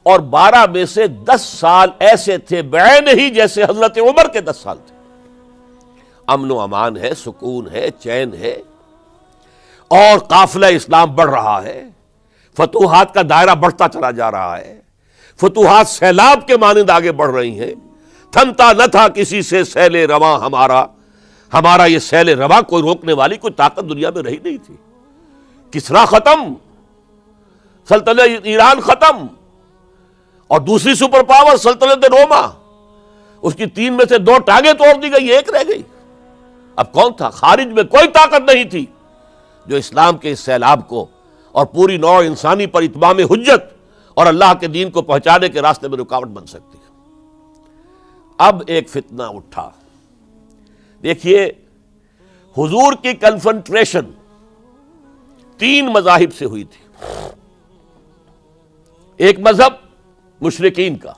اور 12 میں سے 10 سال ایسے تھے بعین ہی جیسے حضرت عمر کے 10 سال تھے۔ امن و امان ہے، سکون ہے، چین ہے، اور قافلہ اسلام بڑھ رہا ہے، فتوحات کا دائرہ بڑھتا چلا جا رہا ہے، فتوحات سیلاب کے مانند آگے بڑھ رہی ہیں۔ تھمتا نہ تھا کسی سے سیل رواں ہمارا یہ سیل رواں کوئی روکنے والی کوئی طاقت دنیا میں رہی نہیں تھی۔ کسرا ختم، سلطنت ایران ختم، اور دوسری سپر پاور سلطنت روما، اس کی 3 میں سے 2 ٹانگیں توڑ دی گئی، 1 رہ گئی۔ اب کون تھا؟ خارج میں کوئی طاقت نہیں تھی جو اسلام کے اس سیلاب کو اور پوری نوع انسانی پر اتمام حجت اور اللہ کے دین کو پہنچانے کے راستے میں رکاوٹ بن سکتی ہے۔ اب ایک فتنہ اٹھا، دیکھیے حضور کی کنفنٹریشن 3 مذاہب سے ہوئی تھی۔ ایک مذہب مشرکین کا،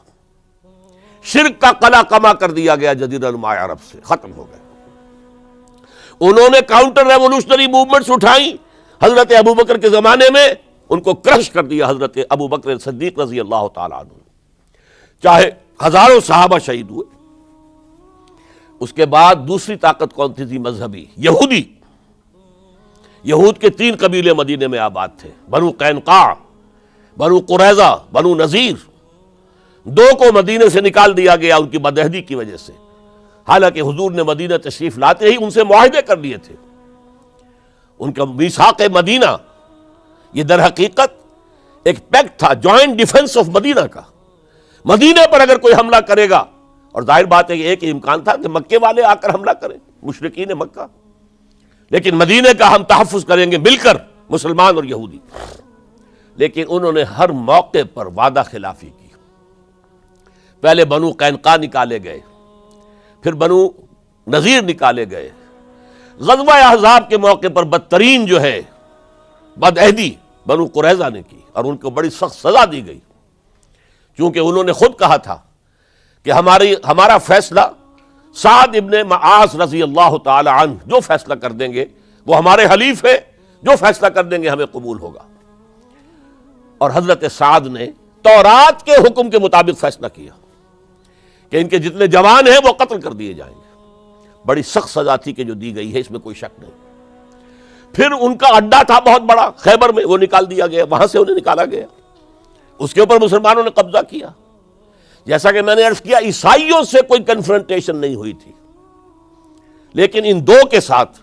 شرک کا قلع قمع کر دیا گیا جزیرہ نما عرب سے، ختم ہو گئے۔ انہوں نے کاؤنٹر ریولوشنری موومنٹس اٹھائیں، حضرت ابو بکر کے زمانے میں ان کو کرش کر دیا حضرت ابو بکر صدیق رضی اللہ تعالیٰ عنہ، چاہے ہزاروں صحابہ شہید ہوئے۔ اس کے بعد دوسری طاقت کون تھی مذہبی؟ یہودی۔ یہود کے 3 قبیلے مدینے میں آباد تھے، بنو قینقاع، بنو قریظہ، بنو نذیر۔ 2 کو مدینے سے نکال دیا گیا ان کی بدعہدی کی وجہ سے، حالانکہ حضور نے مدینہ تشریف لاتے ہی ان سے معاہدے کر لیے تھے۔ ان کا میثاق مدینہ یہ در حقیقت ایک پیکٹ تھا جوائنٹ ڈیفنس آف مدینہ کا. مدینے پر اگر کوئی حملہ کرے گا، اور ظاہر بات ہے کہ ایک امکان تھا کہ مکے والے آ کر حملہ کریں، مشرکین مکہ، لیکن مدینے کا ہم تحفظ کریں گے مل کر، مسلمان اور یہودی. لیکن انہوں نے ہر موقع پر وعدہ خلافی کی. پہلے بنو قینقاع نکالے گئے، پھر بنو نذیر نکالے گئے. غزوہ احزاب کے موقع پر بدترین جو ہے بدعہدی بنو قریظہ نے کی، اور ان کو بڑی سخت سزا دی گئی، چونکہ انہوں نے خود کہا تھا کہ ہمارا فیصلہ سعد ابن معاذ رضی اللہ تعالی عنہ جو فیصلہ کر دیں گے وہ ہمارے حلیف ہے، جو فیصلہ کر دیں گے ہمیں قبول ہوگا. اور حضرت سعد نے تورات کے حکم کے مطابق فیصلہ کیا کہ ان کے جتنے جوان ہیں وہ قتل کر دیے جائیں گے. بڑی سخت سزا تھی کہ جو دی گئی ہے، اس میں کوئی شک نہیں. پھر ان کا اڈا تھا بہت بڑا خیبر میں، وہ نکال دیا گیا، وہاں سے انہیں نکالا گیا، اس کے اوپر مسلمانوں نے قبضہ کیا. جیسا کہ میں نے عرض کیا، عیسائیوں سے کوئی کنفرنٹیشن نہیں ہوئی تھی، لیکن ان دو کے ساتھ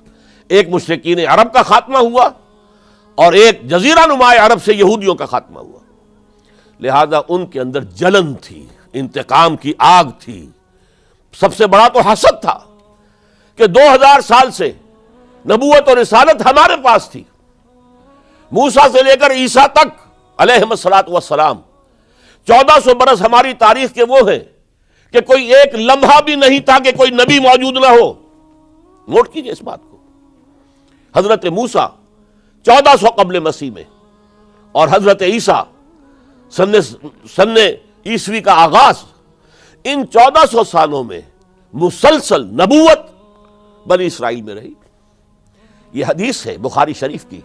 ایک مشرکین عرب کا خاتمہ ہوا اور ایک جزیرہ نما عرب سے یہودیوں کا خاتمہ ہوا. لہذا ان کے اندر جلن تھی، انتقام کی آگ تھی. سب سے بڑا تو حسد تھا کہ 2000 سال سے نبوت اور رسالت ہمارے پاس تھی، موسیٰ سے لے کر عیسیٰ تک علیہم الصلاۃ والسلام. 1400 برس ہماری تاریخ کے وہ ہیں کہ کوئی ایک لمحہ بھی نہیں تھا کہ کوئی نبی موجود نہ ہو. نوٹ کیجئے اس بات کو. حضرت موسیٰ 1400 قبل مسیح میں، اور حضرت عیسیٰ سن عیسوی کا آغاز، ان 1400 سالوں میں مسلسل نبوت بنی اسرائیل میں رہی. یہ حدیث ہے بخاری شریف کی،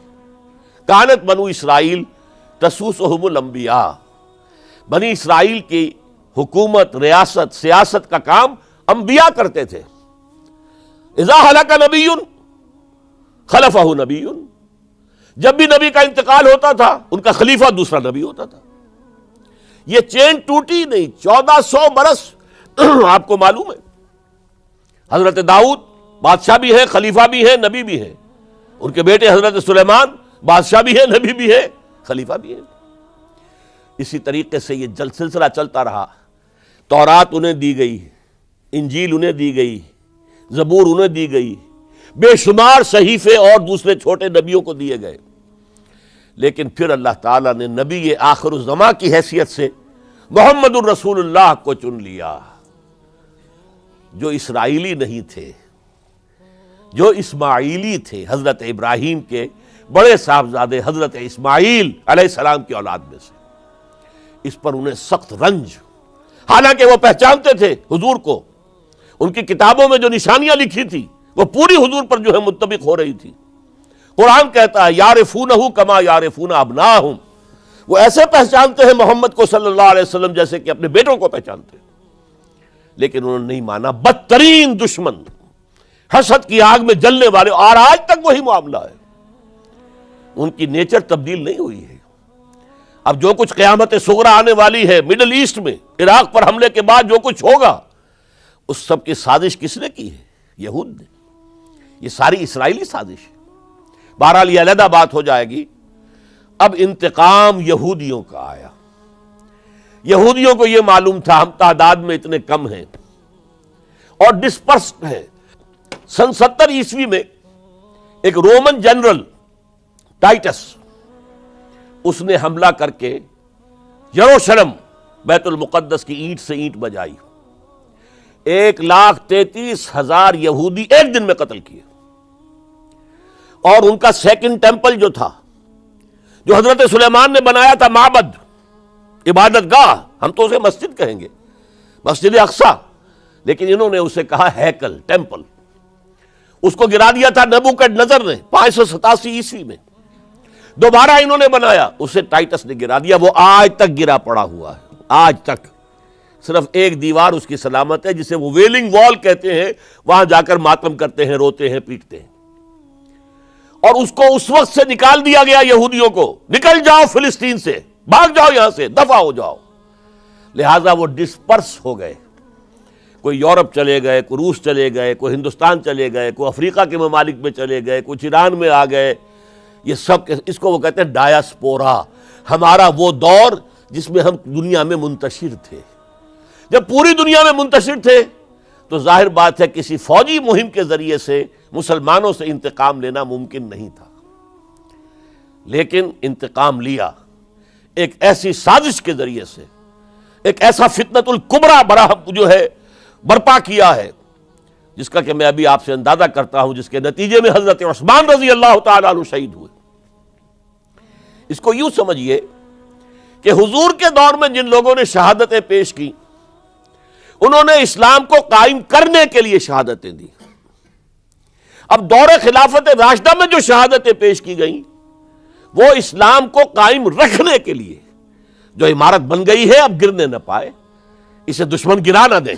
کانت بنو اسرائیل تسوسہم الانبیاء. بنی اسرائیل کی حکومت، ریاست، سیاست کا کام انبیاء کرتے تھے. اذا ہلک نبی خلفہ نبی، جب بھی نبی کا انتقال ہوتا تھا ان کا خلیفہ دوسرا نبی ہوتا تھا. یہ چین ٹوٹی نہیں. 1400 برس آپ کو معلوم ہے حضرت داؤد بادشاہ بھی ہے، خلیفہ بھی ہے، نبی بھی ہے. ان کے بیٹے حضرت سلیمان بادشاہ بھی ہے، نبی بھی ہے، خلیفہ بھی ہے. اسی طریقے سے یہ سلسلہ چلتا رہا. تورات انہیں دی گئی، انجیل انہیں دی گئی، زبور انہیں دی گئی، بے شمار صحیفے اور دوسرے چھوٹے نبیوں کو دیے گئے. لیکن پھر اللہ تعالیٰ نے نبی آخر الزماں کی حیثیت سے محمد الرسول اللہ کو چن لیا، جو اسرائیلی نہیں تھے، جو اسماعیلی تھے، حضرت ابراہیم کے بڑے صاحبزادے حضرت اسماعیل علیہ السلام کی اولاد میں سے. اس پر انہیں سخت رنج، حالانکہ وہ پہچانتے تھے حضور کو، ان کی کتابوں میں جو نشانیاں لکھی تھی وہ پوری حضور پر جو ہے مطابق ہو رہی تھی. قرآن کہتا ہے یعرفونہ کما یعرفون ابناہم، وہ ایسے پہچانتے ہیں محمد کو صلی اللہ علیہ وسلم جیسے کہ اپنے بیٹوں کو پہچانتے ہیں. لیکن انہوں نے نہیں مانا. بدترین دشمن، حسد کی آگ میں جلنے والے، اور آج تک وہی معاملہ ہے. ان کی نیچر تبدیل نہیں ہوئی ہے. اب جو کچھ قیامت صغریٰ آنے والی ہے مڈل ایسٹ میں، عراق پر حملے کے بعد جو کچھ ہوگا، اس سب کی سازش کس نے کی ہے؟ یہود نے. یہ ساری اسرائیلی سازش ہے. بہرحال یہ علیحدہ بات ہو جائے گی. اب انتقام یہودیوں کا آیا. یہودیوں کو یہ معلوم تھا ہم تعداد میں اتنے کم ہیں اور ڈسپرسڈ ہیں. سن 70 عیسوی میں ایک رومن جنرل ٹائٹس، اس نے حملہ کر کے یروشلم بیت المقدس کی اینٹ سے اینٹ بجائی. 1,33,000 یہودی ایک دن میں قتل کیے. اور ان کا سیکنڈ ٹیمپل جو تھا، جو حضرت سلیمان نے بنایا تھا، معبد، عبادت گاہ، ہم تو اسے مسجد کہیں گے، مسجد اقصی، لیکن انہوں نے اسے کہا ہیکل، ٹیمپل. اس کو گرا دیا تھا نبوکڈنضر نے 587 عیسوی میں. دوبارہ انہوں نے بنایا، اسے ٹائٹس نے گرا دیا. وہ آج تک گرا پڑا ہوا ہے، آج تک. صرف ایک دیوار اس کی سلامت ہے جسے وہ ویلنگ وال کہتے ہیں، وہاں جا کر ماتم کرتے ہیں، روتے ہیں، پیٹتے ہیں. اور اس کو اس وقت سے نکال دیا گیا یہودیوں کو، نکل جاؤ فلسطین سے، بھاگ جاؤ یہاں سے، دفع ہو جاؤ. لہٰذا وہ ڈسپرس ہو گئے. کوئی یورپ چلے گئے، کوئی روس چلے گئے، کوئی ہندوستان چلے گئے، کوئی افریقہ کے ممالک میں چلے گئے، کچھ ایران میں آ گئے. یہ سب اس کو وہ کہتے ہیں ڈایاسپورا. ہمارا وہ دور جس میں ہم دنیا میں منتشر تھے. جب پوری دنیا میں منتشر تھے تو ظاہر بات ہے کسی فوجی مہم کے ذریعے سے مسلمانوں سے انتقام لینا ممکن نہیں تھا، لیکن انتقام لیا ایک ایسی سازش کے ذریعے سے، ایک ایسا فتنۃ الکبریٰ برپا کیا ہے جس کا کہ میں ابھی آپ سے اندازہ کرتا ہوں، جس کے نتیجے میں حضرت عثمان رضی اللہ تعالیٰ عنہ شہید ہوئے. اس کو یوں سمجھیے کہ حضور کے دور میں جن لوگوں نے شہادتیں پیش کی انہوں نے اسلام کو قائم کرنے کے لیے شہادتیں دی. اب دور خلافت راشدہ میں جو شہادتیں پیش کی گئیں وہ اسلام کو قائم رکھنے کے لیے، جو عمارت بن گئی ہے اب گرنے نہ پائے، اسے دشمن گرا نہ دیں،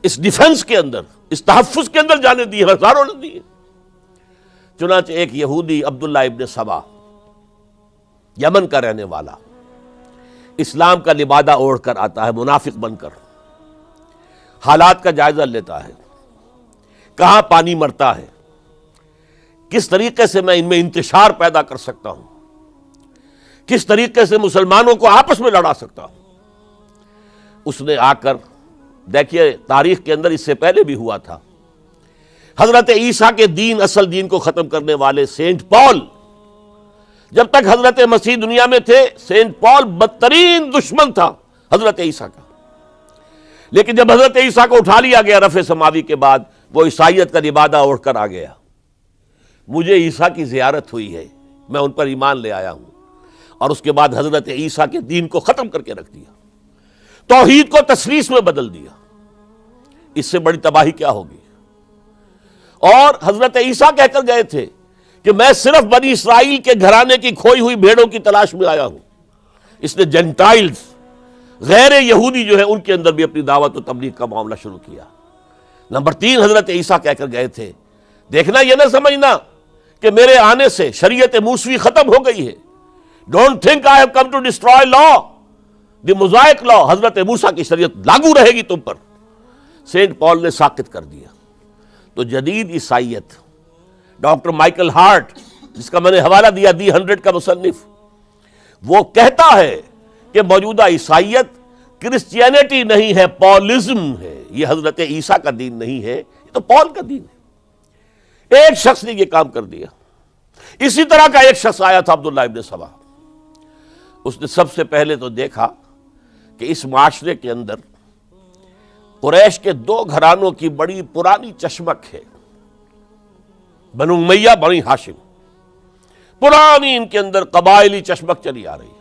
اس ڈیفنس کے اندر، اس تحفظ کے اندر جانے دی، ہزاروں نے دی. چنانچہ ایک یہودی عبداللہ ابن سبا، یمن کا رہنے والا، اسلام کا لبادہ اوڑھ کر آتا ہے منافق بن کر، حالات کا جائزہ لیتا ہے، کہاں پانی مرتا ہے، کس طریقے سے میں ان میں انتشار پیدا کر سکتا ہوں، کس طریقے سے مسلمانوں کو آپس میں لڑا سکتا ہوں. اس نے آ کر، دیکھیے تاریخ کے اندر اس سے پہلے بھی ہوا تھا، حضرت عیسیٰ کے دین، اصل دین کو ختم کرنے والے سینٹ پال، جب تک حضرت مسیح دنیا میں تھے سینٹ پال بدترین دشمن تھا حضرت عیسیٰ کا. لیکن جب حضرت عیسیٰ کو اٹھا لیا گیا رفع سماوی کے بعد، وہ عیسائیت کا لبادہ اوڑھ کر آ گیا. مجھے عیسیٰ کی زیارت ہوئی ہے، میں ان پر ایمان لے آیا ہوں، اور اس کے بعد حضرت عیسیٰ کے دین کو ختم کر کے رکھ دیا، توحید کو تثلیث میں بدل دیا. اس سے بڑی تباہی کیا ہوگی؟ اور حضرت عیسیٰ کہہ کر گئے تھے کہ میں صرف بنی اسرائیل کے گھرانے کی کھوئی ہوئی بھیڑوں کی تلاش میں آیا ہوں. اس نے جینٹائلز، غیر یہودی جو ہے، ان کے اندر بھی اپنی دعوت و تبلیغ کا معاملہ شروع کیا. نمبر 3 حضرت عیسیٰ کہہ کر گئے تھے، دیکھنا یہ نہ سمجھنا کہ میرے آنے سے شریعت موسوی ختم ہو گئی ہے. Don't think I have come to destroy law, the Mosaic law, حضرت موسیٰ کی شریعت لاگو رہے گی تم پر. سینٹ پال نے ساقط کر دیا. تو جدید عیسائیت، ڈاکٹر مائیکل ہارٹ، جس کا میں نے حوالہ دیا دی 100 کا مصنف، وہ کہتا ہے کہ موجودہ عیسائیت کرسچینٹی نہیں ہے، پالزم ہے. یہ حضرت عیسیٰ کا دین نہیں ہے، یہ تو پال کا دین ہے. ایک شخص نے یہ کام کر دیا. اسی طرح کا ایک شخص آیا تھا عبداللہ ابن سبا. اس نے سب سے پہلے تو دیکھا کہ اس معاشرے کے اندر قریش کے 2 گھرانوں کی بڑی پرانی چشمک ہے، بنو امیہ، بنی ہاشم. پرانی ان کے اندر قبائلی چشمک چلی آ رہی ہے.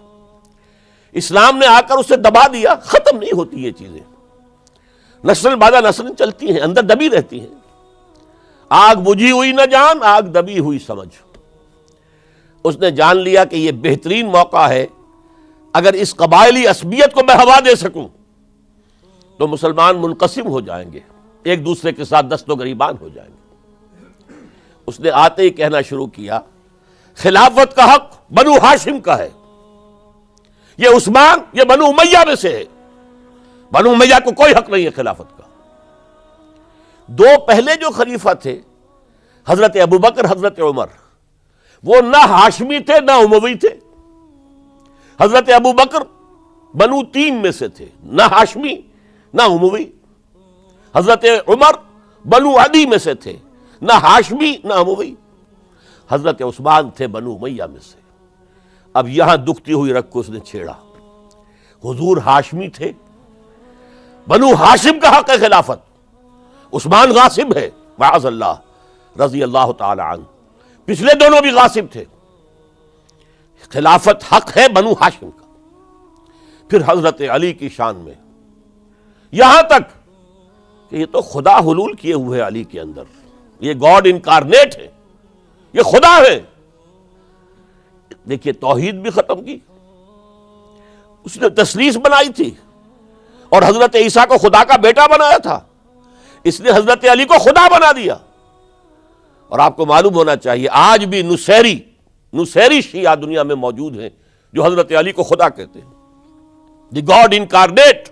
اسلام نے آ کر اسے دبا دیا. ختم نہیں ہوتی یہ چیزیں، نسل بعد نسل چلتی ہیں، اندر دبی رہتی ہیں. آگ بجھی ہوئی نہ جان، آگ دبی ہوئی سمجھ. اس نے جان لیا کہ یہ بہترین موقع ہے، اگر اس قبائلی عصبیت کو میں ہوا دے سکوں تو مسلمان منقسم ہو جائیں گے، ایک دوسرے کے ساتھ دست و گریبان ہو جائیں گے. اس نے آتے ہی کہنا شروع کیا، خلافت کا حق بنو ہاشم کا ہے. یہ عثمان، یہ بنو امیہ میں سے ہے، بنو امیہ کو کوئی حق نہیں ہے خلافت کا. 2 پہلے جو خلیفہ تھے، حضرت ابوبکر، حضرت عمر، وہ نہ ہاشمی تھے نہ اموی تھے. حضرت ابوبکر بنو تیم میں سے تھے، نہ ہاشمی نہ اموی. حضرت عمر بنو عدی میں سے تھے، نہ ہاشمی نہ اموی. حضرت عثمان تھے بنو امیہ میں سے. اب یہاں دکھتی ہوئی رگ کو اس نے چھیڑا. حضور ہاشمی تھے، بنو ہاشم کا حق ہے خلافت. عثمان غاصب ہے معاذ اللہ رضی اللہ تعالی عنہ. پچھلے دونوں بھی غاصب تھے. خلافت حق ہے بنو ہاشم کا. پھر حضرت علی کی شان میں یہاں تک کہ یہ تو خدا حلول کیے ہوئے علی کے اندر، یہ گاڈ انکارنیٹ ہے، یہ خدا ہے. دیکھیے توحید بھی ختم کی، اس نے تثلیث بنائی تھی، اور حضرت عیسیٰ کو خدا کا بیٹا بنایا تھا، اس نے حضرت علی کو خدا بنا دیا. اور آپ کو معلوم ہونا چاہیے آج بھی نصیری شیعہ دنیا میں موجود ہیں جو حضرت علی کو خدا کہتے ہیں، دی گاڈ انکارنیٹ،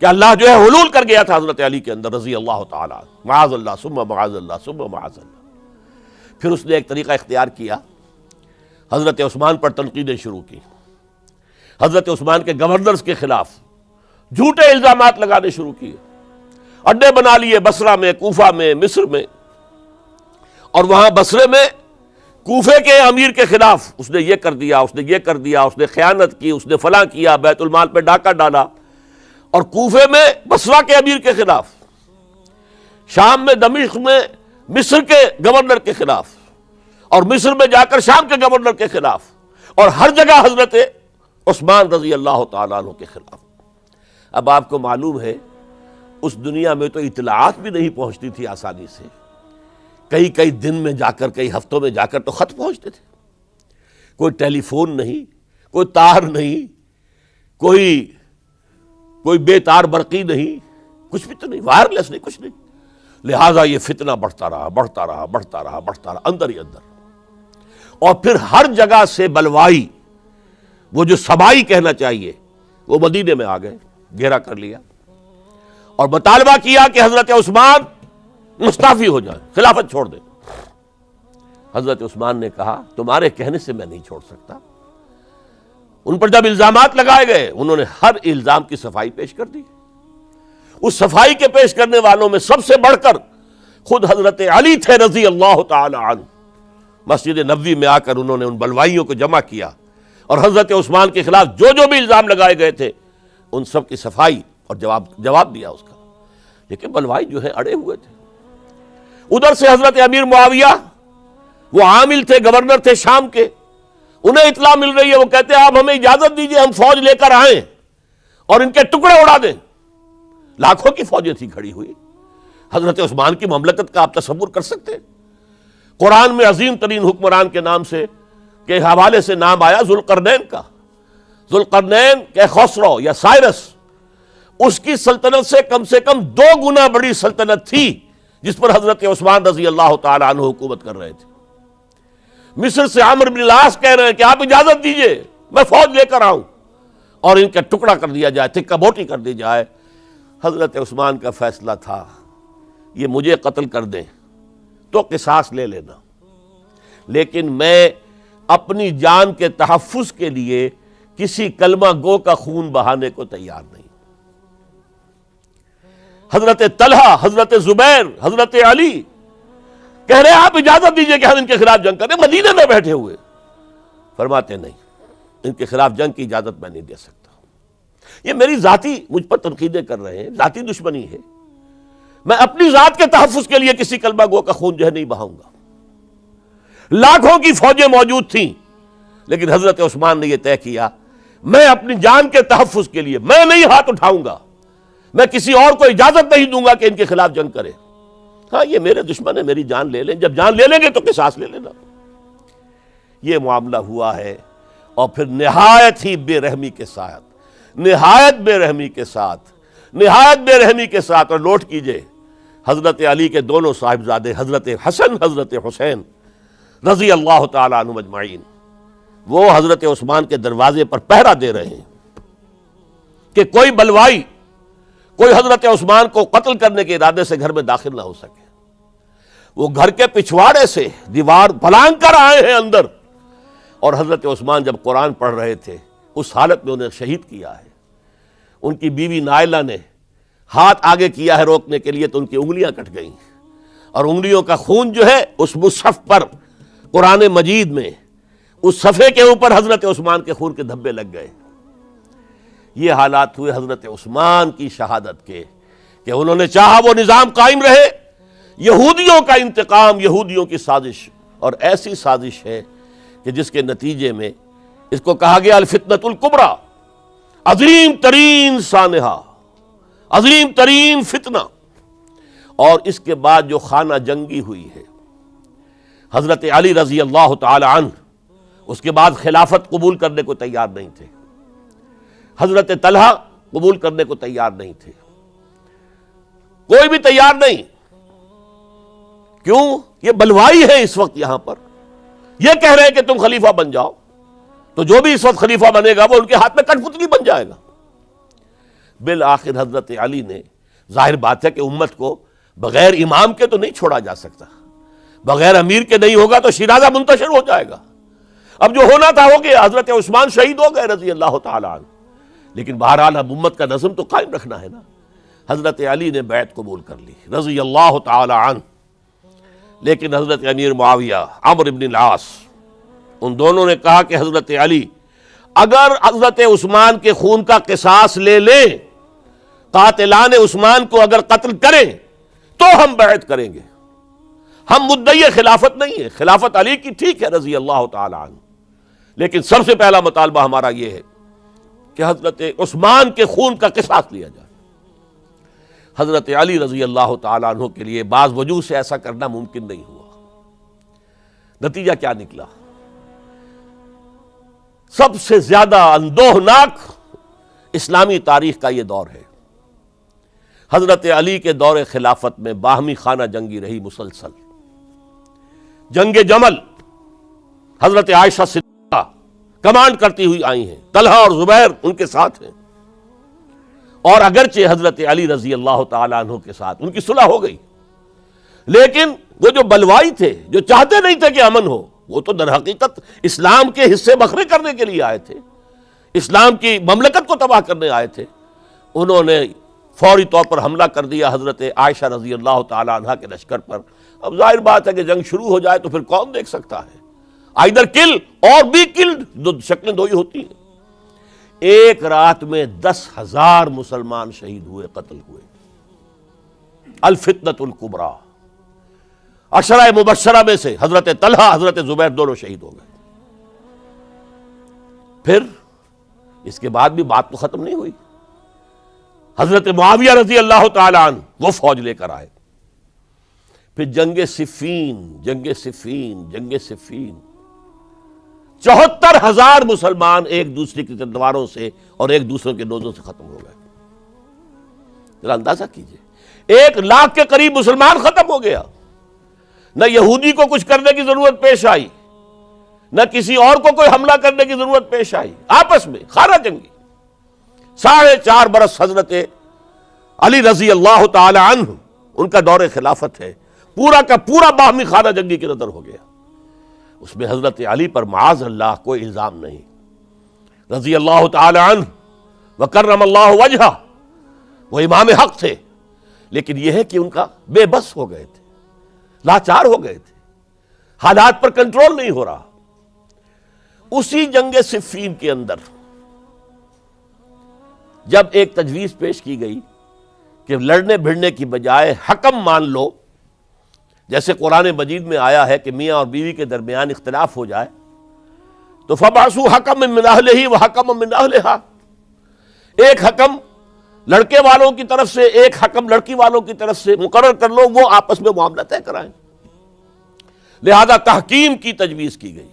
کہ اللہ جو ہے حلول کر گیا تھا حضرت علی کے اندر رضی اللہ تعالیٰ معاذ اللہ ثم معاذ اللہ ثم معاذ اللہ. پھر اس نے ایک طریقہ اختیار کیا، حضرت عثمان پر تنقیدیں شروع کی، حضرت عثمان کے گورنرز کے خلاف جھوٹے الزامات لگانے شروع کیے، اڈے بنا لیے بصرہ میں، کوفہ میں، مصر میں، اور وہاں بصرے میں کوفے کے امیر کے خلاف اس نے یہ کر دیا، اس نے یہ کر دیا، اس نے خیانت کی، اس نے فلاں کیا، بیت المال پہ ڈاکہ ڈالا، اور کوفے میں بصرہ کے امیر کے خلاف، شام میں دمشق میں مصر کے گورنر کے خلاف، اور مصر میں جا کر شام کے گورنر کے خلاف، اور ہر جگہ حضرت عثمان رضی اللہ تعالیٰ عنہ کے خلاف۔ اب آپ کو معلوم ہے اس دنیا میں تو اطلاعات بھی نہیں پہنچتی تھی آسانی سے، کئی دن میں جا کر، کئی ہفتوں میں جا کر تو خط پہنچتے تھے، کوئی ٹیلی فون نہیں، کوئی تار نہیں، کوئی بے تار برقی نہیں، کچھ بھی تو نہیں، وائرلیس نہیں، کچھ نہیں، لہٰذا یہ فتنہ بڑھتا رہا اندر ہی اندر، اور پھر ہر جگہ سے بلوائی، وہ جو سبائی کہنا چاہیے، وہ مدینے میں آ گئے، گھیرا کر لیا اور مطالبہ کیا کہ حضرت عثمان مستعفی ہو جائیں، خلافت چھوڑ دیں۔ حضرت عثمان نے کہا تمہارے کہنے سے میں نہیں چھوڑ سکتا۔ ان پر جب الزامات لگائے گئے انہوں نے ہر الزام کی صفائی پیش کر دی۔ اس صفائی کے پیش کرنے والوں میں سب سے بڑھ کر خود حضرت علی تھے رضی اللہ تعالی عنہ۔ مسجد نبوی میں آ کر انہوں نے ان بلوائیوں کو جمع کیا اور حضرت عثمان کے خلاف جو بھی الزام لگائے گئے تھے ان سب کی صفائی اور جواب دیا اس کا، لیکن بلوائی جو ہے اڑے ہوئے تھے۔ ادھر سے حضرت امیر معاویہ، وہ عامل تھے، گورنر تھے شام کے، انہیں اطلاع مل رہی ہے، وہ کہتے ہیں آپ ہمیں اجازت دیجئے ہم فوج لے کر آئیں اور ان کے ٹکڑے اڑا دیں۔ لاکھوں کی فوجیں تھی کھڑی ہوئی۔ حضرت عثمان کی مملکت کا آپ تصور کر سکتے ہیں؟ قرآن میں عظیم ترین حکمران کے نام کے حوالے سے نام آیا ذوالقرنین کا۔ ذوالقرنین کہ خسرو یا سائرس، اس کی سلطنت سے کم 2 گنا بڑی سلطنت تھی جس پر حضرت عثمان رضی اللہ تعالی عنہ حکومت کر رہے تھے۔ مصر سے عمرو بن العاص کہہ رہے ہیں کہ آپ اجازت دیجئے میں فوج لے کر آؤں اور ان کا ٹکڑا کر دیا جائے، تکہ بوٹی کر دی جائے۔ حضرت عثمان کا فیصلہ تھا یہ مجھے قتل کر دیں تو قصاص لے لینا، لیکن میں اپنی جان کے تحفظ کے لیے کسی کلمہ گو کا خون بہانے کو تیار نہیں۔ حضرت طلحہ، حضرت زبیر، حضرت علی کہہ رہے ہیں آپ اجازت دیجئے کہ ہم ان کے خلاف جنگ کریں، مدینے میں بیٹھے ہوئے۔ فرماتے نہیں، ان کے خلاف جنگ کی اجازت میں نہیں دے سکتا۔ یہ میری ذاتی مجھ پر تنقیدیں کر رہے ہیں، ذاتی دشمنی ہے، میں اپنی ذات کے تحفظ کے لیے کسی کلمہ گو کا خون جو ہے نہیں بہاؤں گا۔ لاکھوں کی فوجیں موجود تھیں، لیکن حضرت عثمان نے یہ طے کیا میں اپنی جان کے تحفظ کے لیے میں نہیں ہاتھ اٹھاؤں گا، میں کسی اور کو اجازت نہیں دوں گا کہ ان کے خلاف جنگ کرے۔ ہاں یہ میرے دشمن ہے، میری جان لے لیں، جب جان لے لیں گے تو قصاص لے لینا۔ یہ معاملہ ہوا ہے، اور پھر نہایت ہی بے رحمی کے ساتھ، نہایت بے رحمی کے ساتھ، اور نوٹ کیجئے حضرت علی کے دونوں صاحبزادے حضرت حسن، حضرت حسین رضی اللہ تعالی عنہم اجمعین، وہ حضرت عثمان کے دروازے پر پہرا دے رہے ہیں کہ کوئی بلوائی، کوئی حضرت عثمان کو قتل کرنے کے ارادے سے گھر میں داخل نہ ہو سکے۔ وہ گھر کے پچھواڑے سے دیوار پھلانگ کر آئے ہیں اندر، اور حضرت عثمان جب قرآن پڑھ رہے تھے اس حالت میں انہیں شہید کیا ہے۔ ان کی بیوی نائلہ نے ہاتھ آگے کیا ہے روکنے کے لیے تو ان کی انگلیاں کٹ گئیں، اور انگلیوں کا خون جو ہے اس مصحف پر قرآن مجید میں اس صفحے کے اوپر حضرت عثمان کے خون کے دھبے لگ گئے۔ یہ حالات ہوئے حضرت عثمان کی شہادت کے کہ انہوں نے چاہا وہ نظام قائم رہے۔ یہودیوں کا انتقام، یہودیوں کی سازش، اور ایسی سازش ہے کہ جس کے نتیجے میں اس کو کہا گیا الفتنۃ الکبریٰ، عظیم ترین سانحہ، عظیم ترین فتنہ۔ اور اس کے بعد جو خانہ جنگی ہوئی ہے، حضرت علی رضی اللہ تعالی عنہ اس کے بعد خلافت قبول کرنے کو تیار نہیں تھے، حضرت طلحہ قبول کرنے کو تیار نہیں تھے، کوئی بھی تیار نہیں۔ کیوں؟ یہ بلوائی ہے اس وقت یہاں پر، یہ کہہ رہے ہیں کہ تم خلیفہ بن جاؤ، تو جو بھی اس وقت خلیفہ بنے گا وہ ان کے ہاتھ میں کٹ پتلی بن جائے گا۔ بالآخر حضرت علی نے، ظاہر بات ہے کہ امت کو بغیر امام کے تو نہیں چھوڑا جا سکتا، بغیر امیر کے نہیں ہوگا تو شیرازہ منتشر ہو جائے گا۔ اب جو ہونا تھا ہو گیا، حضرت عثمان شہید ہو گئے رضی اللہ تعالی عنہ، لیکن بہرحال اب امت کا نظم تو قائم رکھنا ہے نا۔ حضرت علی نے بیعت قبول کر لی رضی اللہ تعالی عنہ، لیکن حضرت امیر معاویہ، عمرو بن العاص، ان دونوں نے کہا کہ حضرت علی اگر حضرت عثمان کے خون کا قصاص لے لیں، قاتلان عثمان کو اگر قتل کریں تو ہم بیعت کریں گے، ہم مدعی خلافت نہیں ہے، خلافت علی کی ٹھیک ہے رضی اللہ تعالی عنہ، لیکن سب سے پہلا مطالبہ ہمارا یہ ہے کہ حضرت عثمان کے خون کا قصاص لیا جائے۔ حضرت علی رضی اللہ تعالی عنہ کے لیے بعض وجوہ سے ایسا کرنا ممکن نہیں ہوا۔ نتیجہ کیا نکلا؟ سب سے زیادہ اندوہناک اسلامی تاریخ کا یہ دور ہے۔ حضرت علی کے دور خلافت میں باہمی خانہ جنگی رہی مسلسل۔ جنگ جمل حضرت عائشہ صدیقہ کمانڈ کرتی ہوئی آئی ہیں، طلحہ اور زبیر ان کے ساتھ ہیں، اور اگرچہ حضرت علی رضی اللہ تعالیٰ عنہ کے ساتھ ان کی صلح ہو گئی، لیکن وہ جو بلوائی تھے، جو چاہتے نہیں تھے کہ امن ہو، وہ تو در حقیقت اسلام کے حصے بکھرے کرنے کے لیے آئے تھے، اسلام کی مملکت کو تباہ کرنے آئے تھے۔ انہوں نے فوری طور پر حملہ کر دیا حضرت عائشہ رضی اللہ تعالیٰ عنہ کے لشکر پر۔ اب ظاہر بات ہے کہ جنگ شروع ہو جائے تو پھر کون دیکھ سکتا ہے، آئدر کل اور بی کلڈ، دو شکلیں دو ہی ہوتی ہیں۔ ایک رات میں 10,000 مسلمان شہید ہوئے، قتل ہوئے۔ الفتنۃ الکبریٰ، عشرہ مبشرہ میں سے حضرت طلحہ، حضرت زبیر دونوں شہید ہو گئے۔ پھر اس کے بعد بھی بات تو ختم نہیں ہوئی۔ حضرت معاویہ رضی اللہ تعالی عنہ وہ فوج لے کر آئے۔ پھر جنگ صفین، جنگ صفین، جنگ صفین، 74,000 مسلمان ایک دوسرے کی تلواروں سے اور ایک دوسرے کے نوزوں سے ختم ہو گئے۔ ذرا اندازہ کیجئے، 1,00,000 کے قریب مسلمان ختم ہو گیا۔ نہ یہودی کو کچھ کرنے کی ضرورت پیش آئی، نہ کسی اور کو کوئی حملہ کرنے کی ضرورت پیش آئی، آپس میں خانہ جنگی۔ 4.5 برس حضرت علی رضی اللہ تعالی عنہ ان کا دور خلافت ہے، پورا کا پورا باہمی خانہ جنگی کی نظر ہو گیا۔ اس میں حضرت علی پر معاذ اللہ کوئی الزام نہیں، رضی اللہ تعالی عنہ وکرم اللہ وجہہ، وہ امام حق تھے، لیکن یہ ہے کہ ان کا بے بس ہو گئے تھے، لاچار ہو گئے تھے، حالات پر کنٹرول نہیں ہو رہا۔ اسی جنگ صفین کے اندر جب ایک تجویز پیش کی گئی کہ لڑنے بھڑنے کی بجائے حکم مان لو، جیسے قرآن مجید میں آیا ہے کہ میاں اور بیوی کے درمیان اختلاف ہو جائے تو فَبَعْثُوا حَكَمًا مِّنْ أَهْلِهِ وَحَكَمًا مِّنْ أَهْلِهَا، ایک حکم لڑکے والوں کی طرف سے، ایک حکم لڑکی والوں کی طرف سے مقرر کر لو، وہ آپس میں معاملہ طے کرائیں۔ لہذا تحکیم کی تجویز کی گئی۔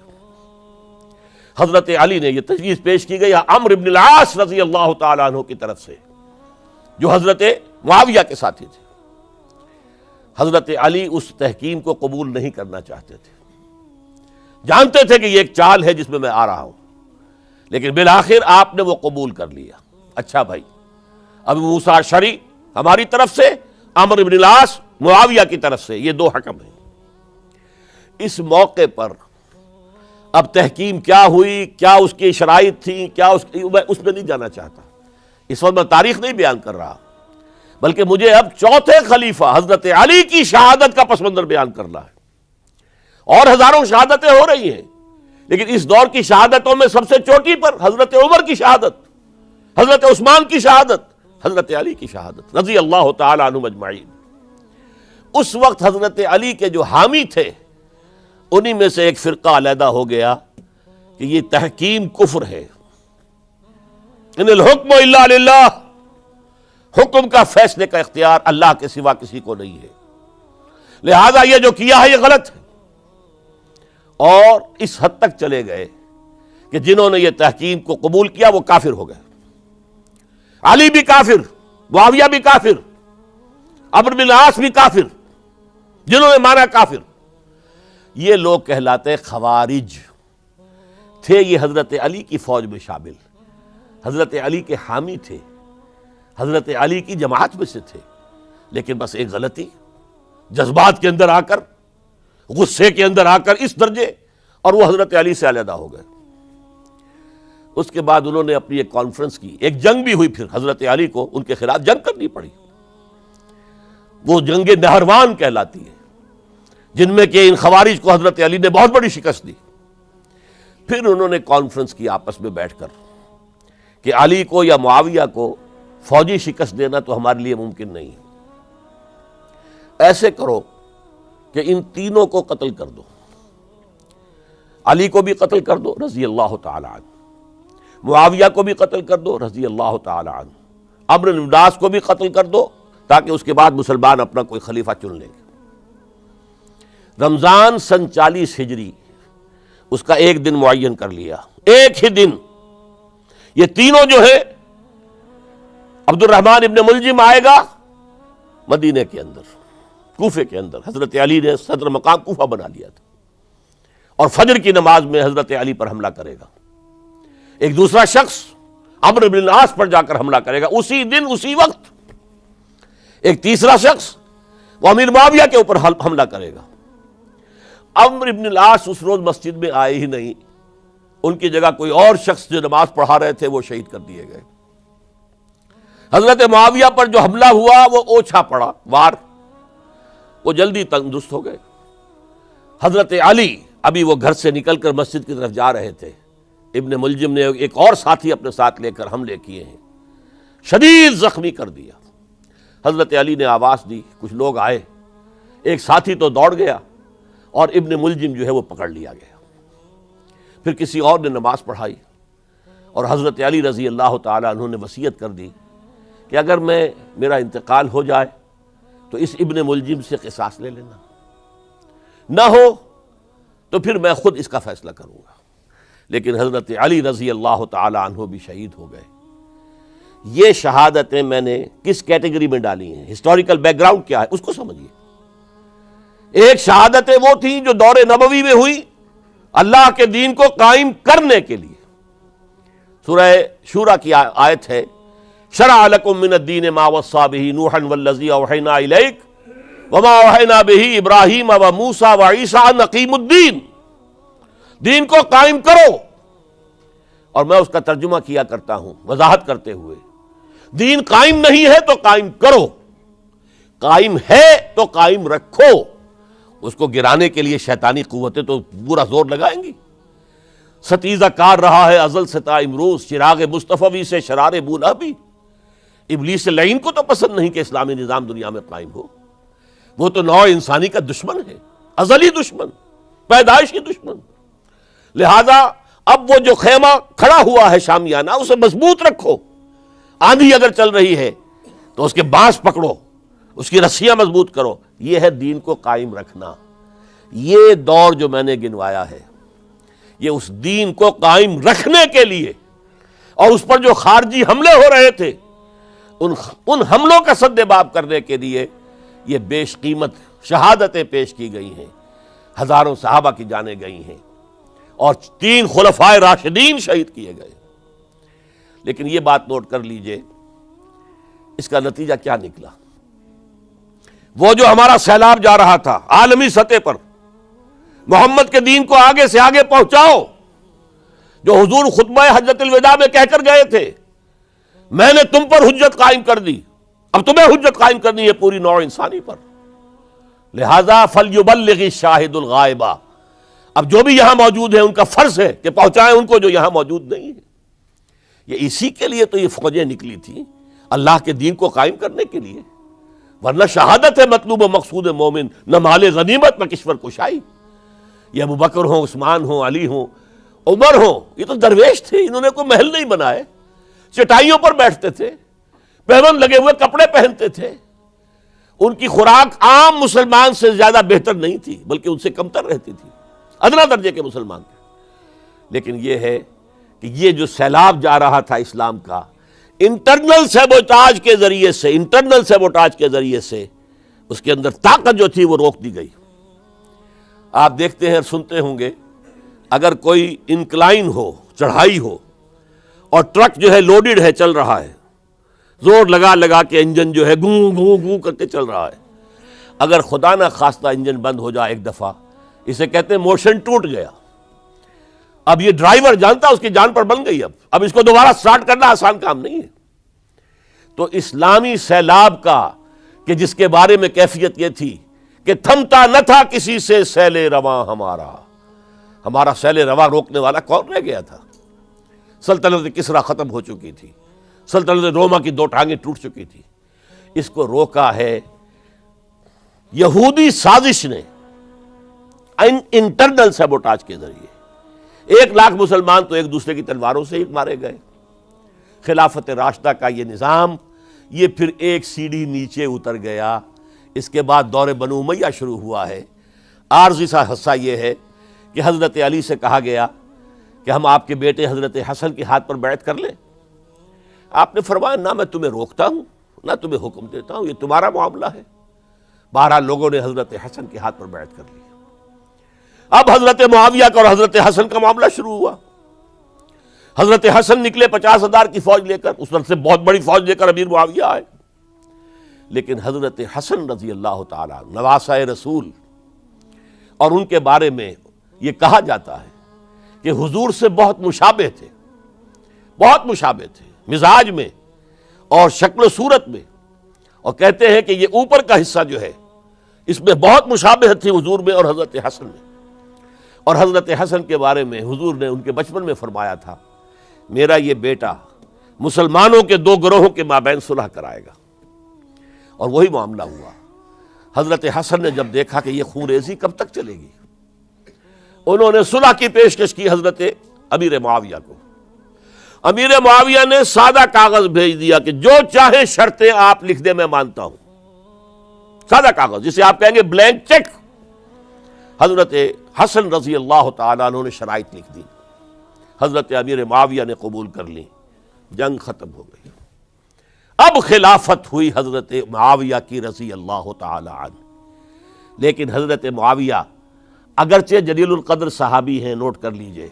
حضرت علی نے یہ تجویز پیش کی گئی عمرو بن العاص رضی اللہ تعالیٰ عنہ کی طرف سے، جو حضرت معاویہ کے ساتھی تھے۔ حضرت علی اس تحکیم کو قبول نہیں کرنا چاہتے تھے، جانتے تھے کہ یہ ایک چال ہے جس میں میں آ رہا ہوں، لیکن بالآخر آپ نے وہ قبول کر لیا۔ اچھا بھائی، ابو موسیٰ اشعری ہماری طرف سے، عمرو بن العاص معاویہ کی طرف سے، یہ دو حکم ہیں۔ اس موقع پر اب تحکیم کیا ہوئی، کیا اس کی شرائط تھی، کیا میں اس میں نہیں جانا چاہتا، اس وقت میں تاریخ نہیں بیان کر رہا، بلکہ مجھے اب چوتھے خلیفہ حضرت علی کی شہادت کا پس منظر بیان کرنا ہے۔ اور ہزاروں شہادتیں ہو رہی ہیں، لیکن اس دور کی شہادتوں میں سب سے چوٹی پر حضرت عمر کی شہادت، حضرت عثمان کی شہادت، حضرت علی کی شہادت رضی اللہ تعالی عنہم اجمعین۔ اس وقت حضرت علی کے جو حامی تھے، انہی میں سے ایک فرقہ علیحدہ ہو گیا کہ یہ تحکیم کفر ہے، ان الحکم الا للہ، حکم کا فیصلے کا اختیار اللہ کے سوا کسی کو نہیں ہے، لہذا یہ جو کیا ہے یہ غلط ہے۔ اور اس حد تک چلے گئے کہ جنہوں نے یہ تحکیم کو قبول کیا وہ کافر ہو گئے، علی بھی کافر، معاویہ بھی کافر، عمرو بن العاص بھی کافر، جنہوں نے مانا کافر۔ یہ لوگ کہلاتے خوارج تھے، یہ حضرت علی کی فوج میں شامل، حضرت علی کے حامی تھے، حضرت علی کی جماعت میں سے تھے، لیکن بس ایک غلطی، جذبات کے اندر آ کر، غصے کے اندر آ کر اس درجے اور وہ حضرت علی سے علیحدہ ہو گئے۔ اس کے بعد انہوں نے اپنی ایک کانفرنس کی، ایک جنگ بھی ہوئی، پھر حضرت علی کو ان کے خلاف جنگ کرنی پڑی، وہ جنگ نہروان کہلاتی ہے، جن میں کہ ان خوارج کو حضرت علی نے بہت بڑی شکست دی۔ پھر انہوں نے کانفرنس کی آپس میں بیٹھ کر کہ علی کو یا معاویہ کو فوجی شکست دینا تو ہمارے لیے ممکن نہیں، ایسے کرو کہ ان تینوں کو قتل کر دو، علی کو بھی قتل کر دو رضی اللہ تعالی عنہ، معاویہ کو بھی قتل کر دو رضی اللہ تعالی عنہ، عمرو بن العاص کو بھی قتل کر دو، تاکہ اس کے بعد مسلمان اپنا کوئی خلیفہ چن لیں گے۔ رمضان سن 40 ہجری اس کا ایک دن معین کر لیا، ایک ہی دن یہ تینوں جو ہے، عبد الرحمن ابن ملجم آئے گا مدینے کے اندر، کوفے کے اندر، حضرت علی نے صدر مقام کوفہ بنا لیا تھا، اور فجر کی نماز میں حضرت علی پر حملہ کرے گا۔ ایک دوسرا شخص عمرو بن العاص پر جا کر حملہ کرے گا اسی دن اسی وقت۔ ایک تیسرا شخص وہ امیر معاویہ کے اوپر حملہ کرے گا۔ عمرو بن العاص اس روز مسجد میں آئے ہی نہیں، ان کی جگہ کوئی اور شخص جو نماز پڑھا رہے تھے وہ شہید کر دیے گئے۔ حضرت معاویہ پر جو حملہ ہوا وہ اوچھا پڑا وار، وہ جلدی تندرست ہو گئے۔ حضرت علی ابھی وہ گھر سے نکل کر مسجد کی طرف جا رہے تھے، ابن ملجم نے ایک اور ساتھی اپنے ساتھ لے کر حملے کیے ہیں، شدید زخمی کر دیا۔ حضرت علی نے آواز دی، کچھ لوگ آئے، ایک ساتھی تو دوڑ گیا اور ابن ملجم جو ہے وہ پکڑ لیا گیا۔ پھر کسی اور نے نماز پڑھائی، اور حضرت علی رضی اللہ تعالی عنہ نے وصیت کر دی کہ اگر میرا انتقال ہو جائے تو اس ابن ملجم سے قصاص لے لینا، نہ ہو تو پھر میں خود اس کا فیصلہ کروں گا۔ لیکن حضرت علی رضی اللہ تعالی عنہ بھی شہید ہو گئے۔ یہ شہادتیں میں نے کس کیٹیگری میں ڈالی ہیں، ہسٹوریکل بیک گراؤنڈ کیا ہے اس کو سمجھیے۔ ایک شہادتیں وہ تھیں جو دور نبوی میں ہوئی اللہ کے دین کو قائم کرنے کے لیے۔ سورہ شورى کی آیت ہے، شرع لکم من الدین ما وصى به نوحا والذی اوحینا الیک وما اوحینا به ابراہیم وموسیٰ وعیسیٰ ان اقیموا الدین، دین کو قائم کرو۔ اور میں اس کا ترجمہ کیا کرتا ہوں وضاحت کرتے ہوئے، دین قائم نہیں ہے تو قائم کرو، قائم ہے تو قائم رکھو۔ اس کو گرانے کے لیے شیطانی قوتیں تو پورا زور لگائیں گی۔ ستیزہ کار رہا ہے ازل سے تا امروز، چراغ مصطفی سے شرار بولا بھی۔ ابلیس لعین کو تو پسند نہیں کہ اسلامی نظام دنیا میں قائم ہو، وہ تو نوع انسانی کا دشمن ہے، ازلی دشمن، پیدائشی دشمن۔ لہذا اب وہ جو خیمہ کھڑا ہوا ہے شامیانہ، اسے مضبوط رکھو۔ آندھی اگر چل رہی ہے تو اس کے بانس پکڑو، اس کی رسیاں مضبوط کرو۔ یہ ہے دین کو قائم رکھنا۔ یہ دور جو میں نے گنوایا ہے یہ اس دین کو قائم رکھنے کے لیے، اور اس پر جو خارجی حملے ہو رہے تھے ان حملوں کا سد باب کرنے کے لیے یہ بیش قیمت شہادتیں پیش کی گئی ہیں، ہزاروں صحابہ کی جانیں گئی ہیں، اور 3 خلفائے راشدین شہید کیے گئے۔ لیکن یہ بات نوٹ کر لیجئے، اس کا نتیجہ کیا نکلا؟ وہ جو ہمارا سیلاب جا رہا تھا عالمی سطح پر، محمد کے دین کو آگے سے آگے پہنچاؤ، جو حضور خطبہ حجۃ الوداع میں کہہ کر گئے تھے، میں نے تم پر حجت قائم کر دی، اب تمہیں حجت قائم کرنی ہے پوری نوع انسانی پر۔ لہذا فلیبلغ الشاہد الغائب، اب جو بھی یہاں موجود ہیں ان کا فرض ہے کہ پہنچائیں ان کو جو یہاں موجود نہیں ہے۔ یہ اسی کے لیے تو یہ فوجیں نکلی تھیں، اللہ کے دین کو قائم کرنے کے لیے، ورنہ شہادت ہے مطلوب و مقصود مومن، نہ مال غنیمت نہ کشور کشائی۔ یہ ابو بکر ہوں، عثمان ہوں، علی ہوں، عمر ہوں، یہ تو درویش تھے، انہوں نے کوئی محل نہیں بنائے، چٹائیوں پر بیٹھتے تھے، پیون لگے ہوئے کپڑے پہنتے تھے، ان کی خوراک عام مسلمان سے زیادہ بہتر نہیں تھی بلکہ ان سے کمتر رہتی تھی، ادنا درجے کے مسلمان تھے۔ لیکن یہ ہے کہ یہ جو سیلاب جا رہا تھا اسلام کا، انٹرنل سیبوٹاج کے ذریعے سے اس کے اندر طاقت جو تھی وہ روک دی گئی۔ آپ دیکھتے ہیں اور سنتے ہوں گے، اگر کوئی انکلائن ہو، چڑھائی ہو، اور ٹرک جو ہے لوڈڈ ہے، چل رہا ہے، زور لگا لگا کے انجن جو ہے گوں گوں گوں کر کے چل رہا ہے، اگر خدا نہ خواستہ انجن بند ہو جائے ایک دفعہ، اسے کہتے ہیں موشن ٹوٹ گیا، اب یہ ڈرائیور جانتا اس کی جان پر بن گئی، اب اس کو دوبارہ سٹارٹ کرنا آسان کام نہیں ہے۔ تو اسلامی سیلاب کا کہ جس کے بارے میں کیفیت یہ تھی کہ تھمتا نہ تھا کسی سے سیل رواں ہمارا سیل رواں روکنے والا کون رہ گیا تھا؟ سلطنت کسریٰ ختم ہو چکی تھی، سلطنت روما کی 2 ٹانگیں ٹوٹ چکی تھی۔ اس کو روکا ہے یہودی سازش نے انٹرنل سیبوٹاج کے ذریعے۔ 1 لاکھ مسلمان تو ایک دوسرے کی تلواروں سے ہی مارے گئے۔ خلافت راشدہ کا یہ نظام یہ پھر ایک سیڑھی نیچے اتر گیا۔ اس کے بعد دور بنو امیہ شروع ہوا ہے۔ عارضی سا حصہ یہ ہے کہ حضرت علی سے کہا گیا کہ ہم آپ کے بیٹے حضرت حسن کے ہاتھ پر بیعت کر لیں۔ آپ نے فرمایا نہ میں تمہیں روکتا ہوں نہ تمہیں حکم دیتا ہوں، یہ تمہارا معاملہ ہے۔ 12 لوگوں نے حضرت حسن کے ہاتھ پر بیعت کر لی۔ اب حضرت معاویہ کا اور حضرت حسن کا معاملہ شروع ہوا۔ حضرت حسن نکلے 50,000 کی فوج لے کر، اس وقت سے بہت بڑی فوج لے کر امیر معاویہ آئے، لیکن حضرت حسن رضی اللہ تعالی نواسۂ رسول، اور ان کے بارے میں یہ کہا جاتا ہے کہ حضور سے بہت مشابہ تھے، بہت مشابہ تھے مزاج میں اور شکل و صورت میں، اور کہتے ہیں کہ یہ اوپر کا حصہ جو ہے اس میں بہت مشابہت تھی حضور میں اور حضرت حسن میں۔ اور حضرت حسن کے بارے میں حضور نے ان کے بچپن میں فرمایا تھا میرا یہ بیٹا مسلمانوں کے 2 گروہوں کے مابین صلح کرائے گا، اور وہی معاملہ ہوا۔ حضرت حسن نے جب دیکھا کہ یہ خون ریزی کب تک چلے گی، انہوں نے صلح کی پیشکش کی حضرت امیر معاویہ کو۔ امیر معاویہ نے سادہ کاغذ بھیج دیا کہ جو چاہے شرطیں آپ لکھ دیں میں مانتا ہوں، سادہ کاغذ جسے آپ کہیں گے بلینک چیک۔ حضرت حسن رضی اللہ تعالیٰ عنہ نے شرائط لکھ دی، حضرت امیر معاویہ نے قبول کر لی، جنگ ختم ہو گئی۔ اب خلافت ہوئی حضرت معاویہ کی رضی اللہ تعالی عنہ۔ لیکن حضرت معاویہ اگرچہ جلیل القدر صحابی ہیں، نوٹ کر لیجئے،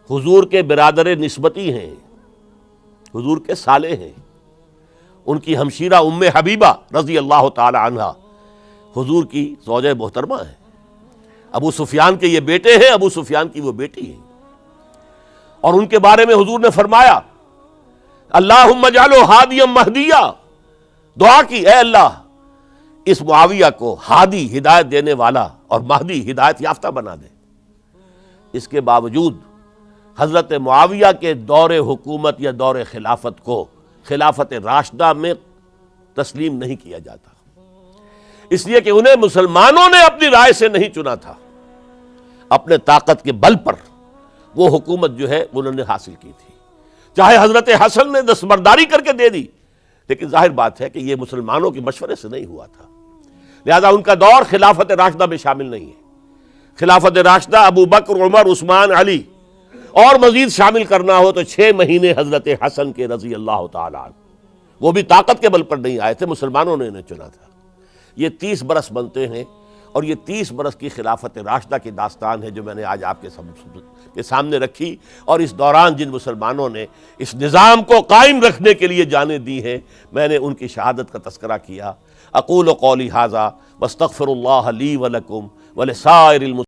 حضور کے برادر نسبتی ہیں، حضور کے سالے ہیں، ان کی ہمشیرہ ام حبیبہ رضی اللہ تعالی عنہ حضور کی زوجہ محترمہ ہیں، ابو سفیان کے یہ بیٹے ہیں، ابو سفیان کی وہ بیٹی ہیں، اور ان کے بارے میں حضور نے فرمایا اللہم اجعلہ ہادیا مہدیا، دعا کی اے اللہ اس معاویہ کو ہادی ہدایت دینے والا اور مہدی ہدایت یافتہ بنا دے۔ اس کے باوجود حضرت معاویہ کے دور حکومت یا دور خلافت کو خلافت راشدہ میں تسلیم نہیں کیا جاتا، اس لیے کہ انہیں مسلمانوں نے اپنی رائے سے نہیں چنا تھا، اپنے طاقت کے بل پر وہ حکومت جو ہے انہوں نے حاصل کی تھی۔ چاہے حضرت حسن نے دستبرداری کر کے دے دی، لیکن ظاہر بات ہے کہ یہ مسلمانوں کے مشورے سے نہیں ہوا تھا، لہذا ان کا دور خلافت راشدہ میں شامل نہیں ہے۔ خلافت راشدہ ابو بکر، عمر، عثمان، علی اور مزید شامل کرنا ہو تو 6 مہینے حضرت حسن کے رضی اللہ تعالی عنہ، وہ بھی طاقت کے بل پر نہیں آئے تھے، مسلمانوں نے انہیں چنا تھا۔ یہ 30 برس بنتے ہیں، اور یہ 30 برس کی خلافت راشدہ کی داستان ہے جو میں نے آج آپ کے سامنے رکھی، اور اس دوران جن مسلمانوں نے اس نظام کو قائم رکھنے کے لیے جانیں دی ہیں، میں نے ان کی شہادت کا تذکرہ کیا۔ اقول قولی ھذا واستغفر اللہ لی ولکم ولسائر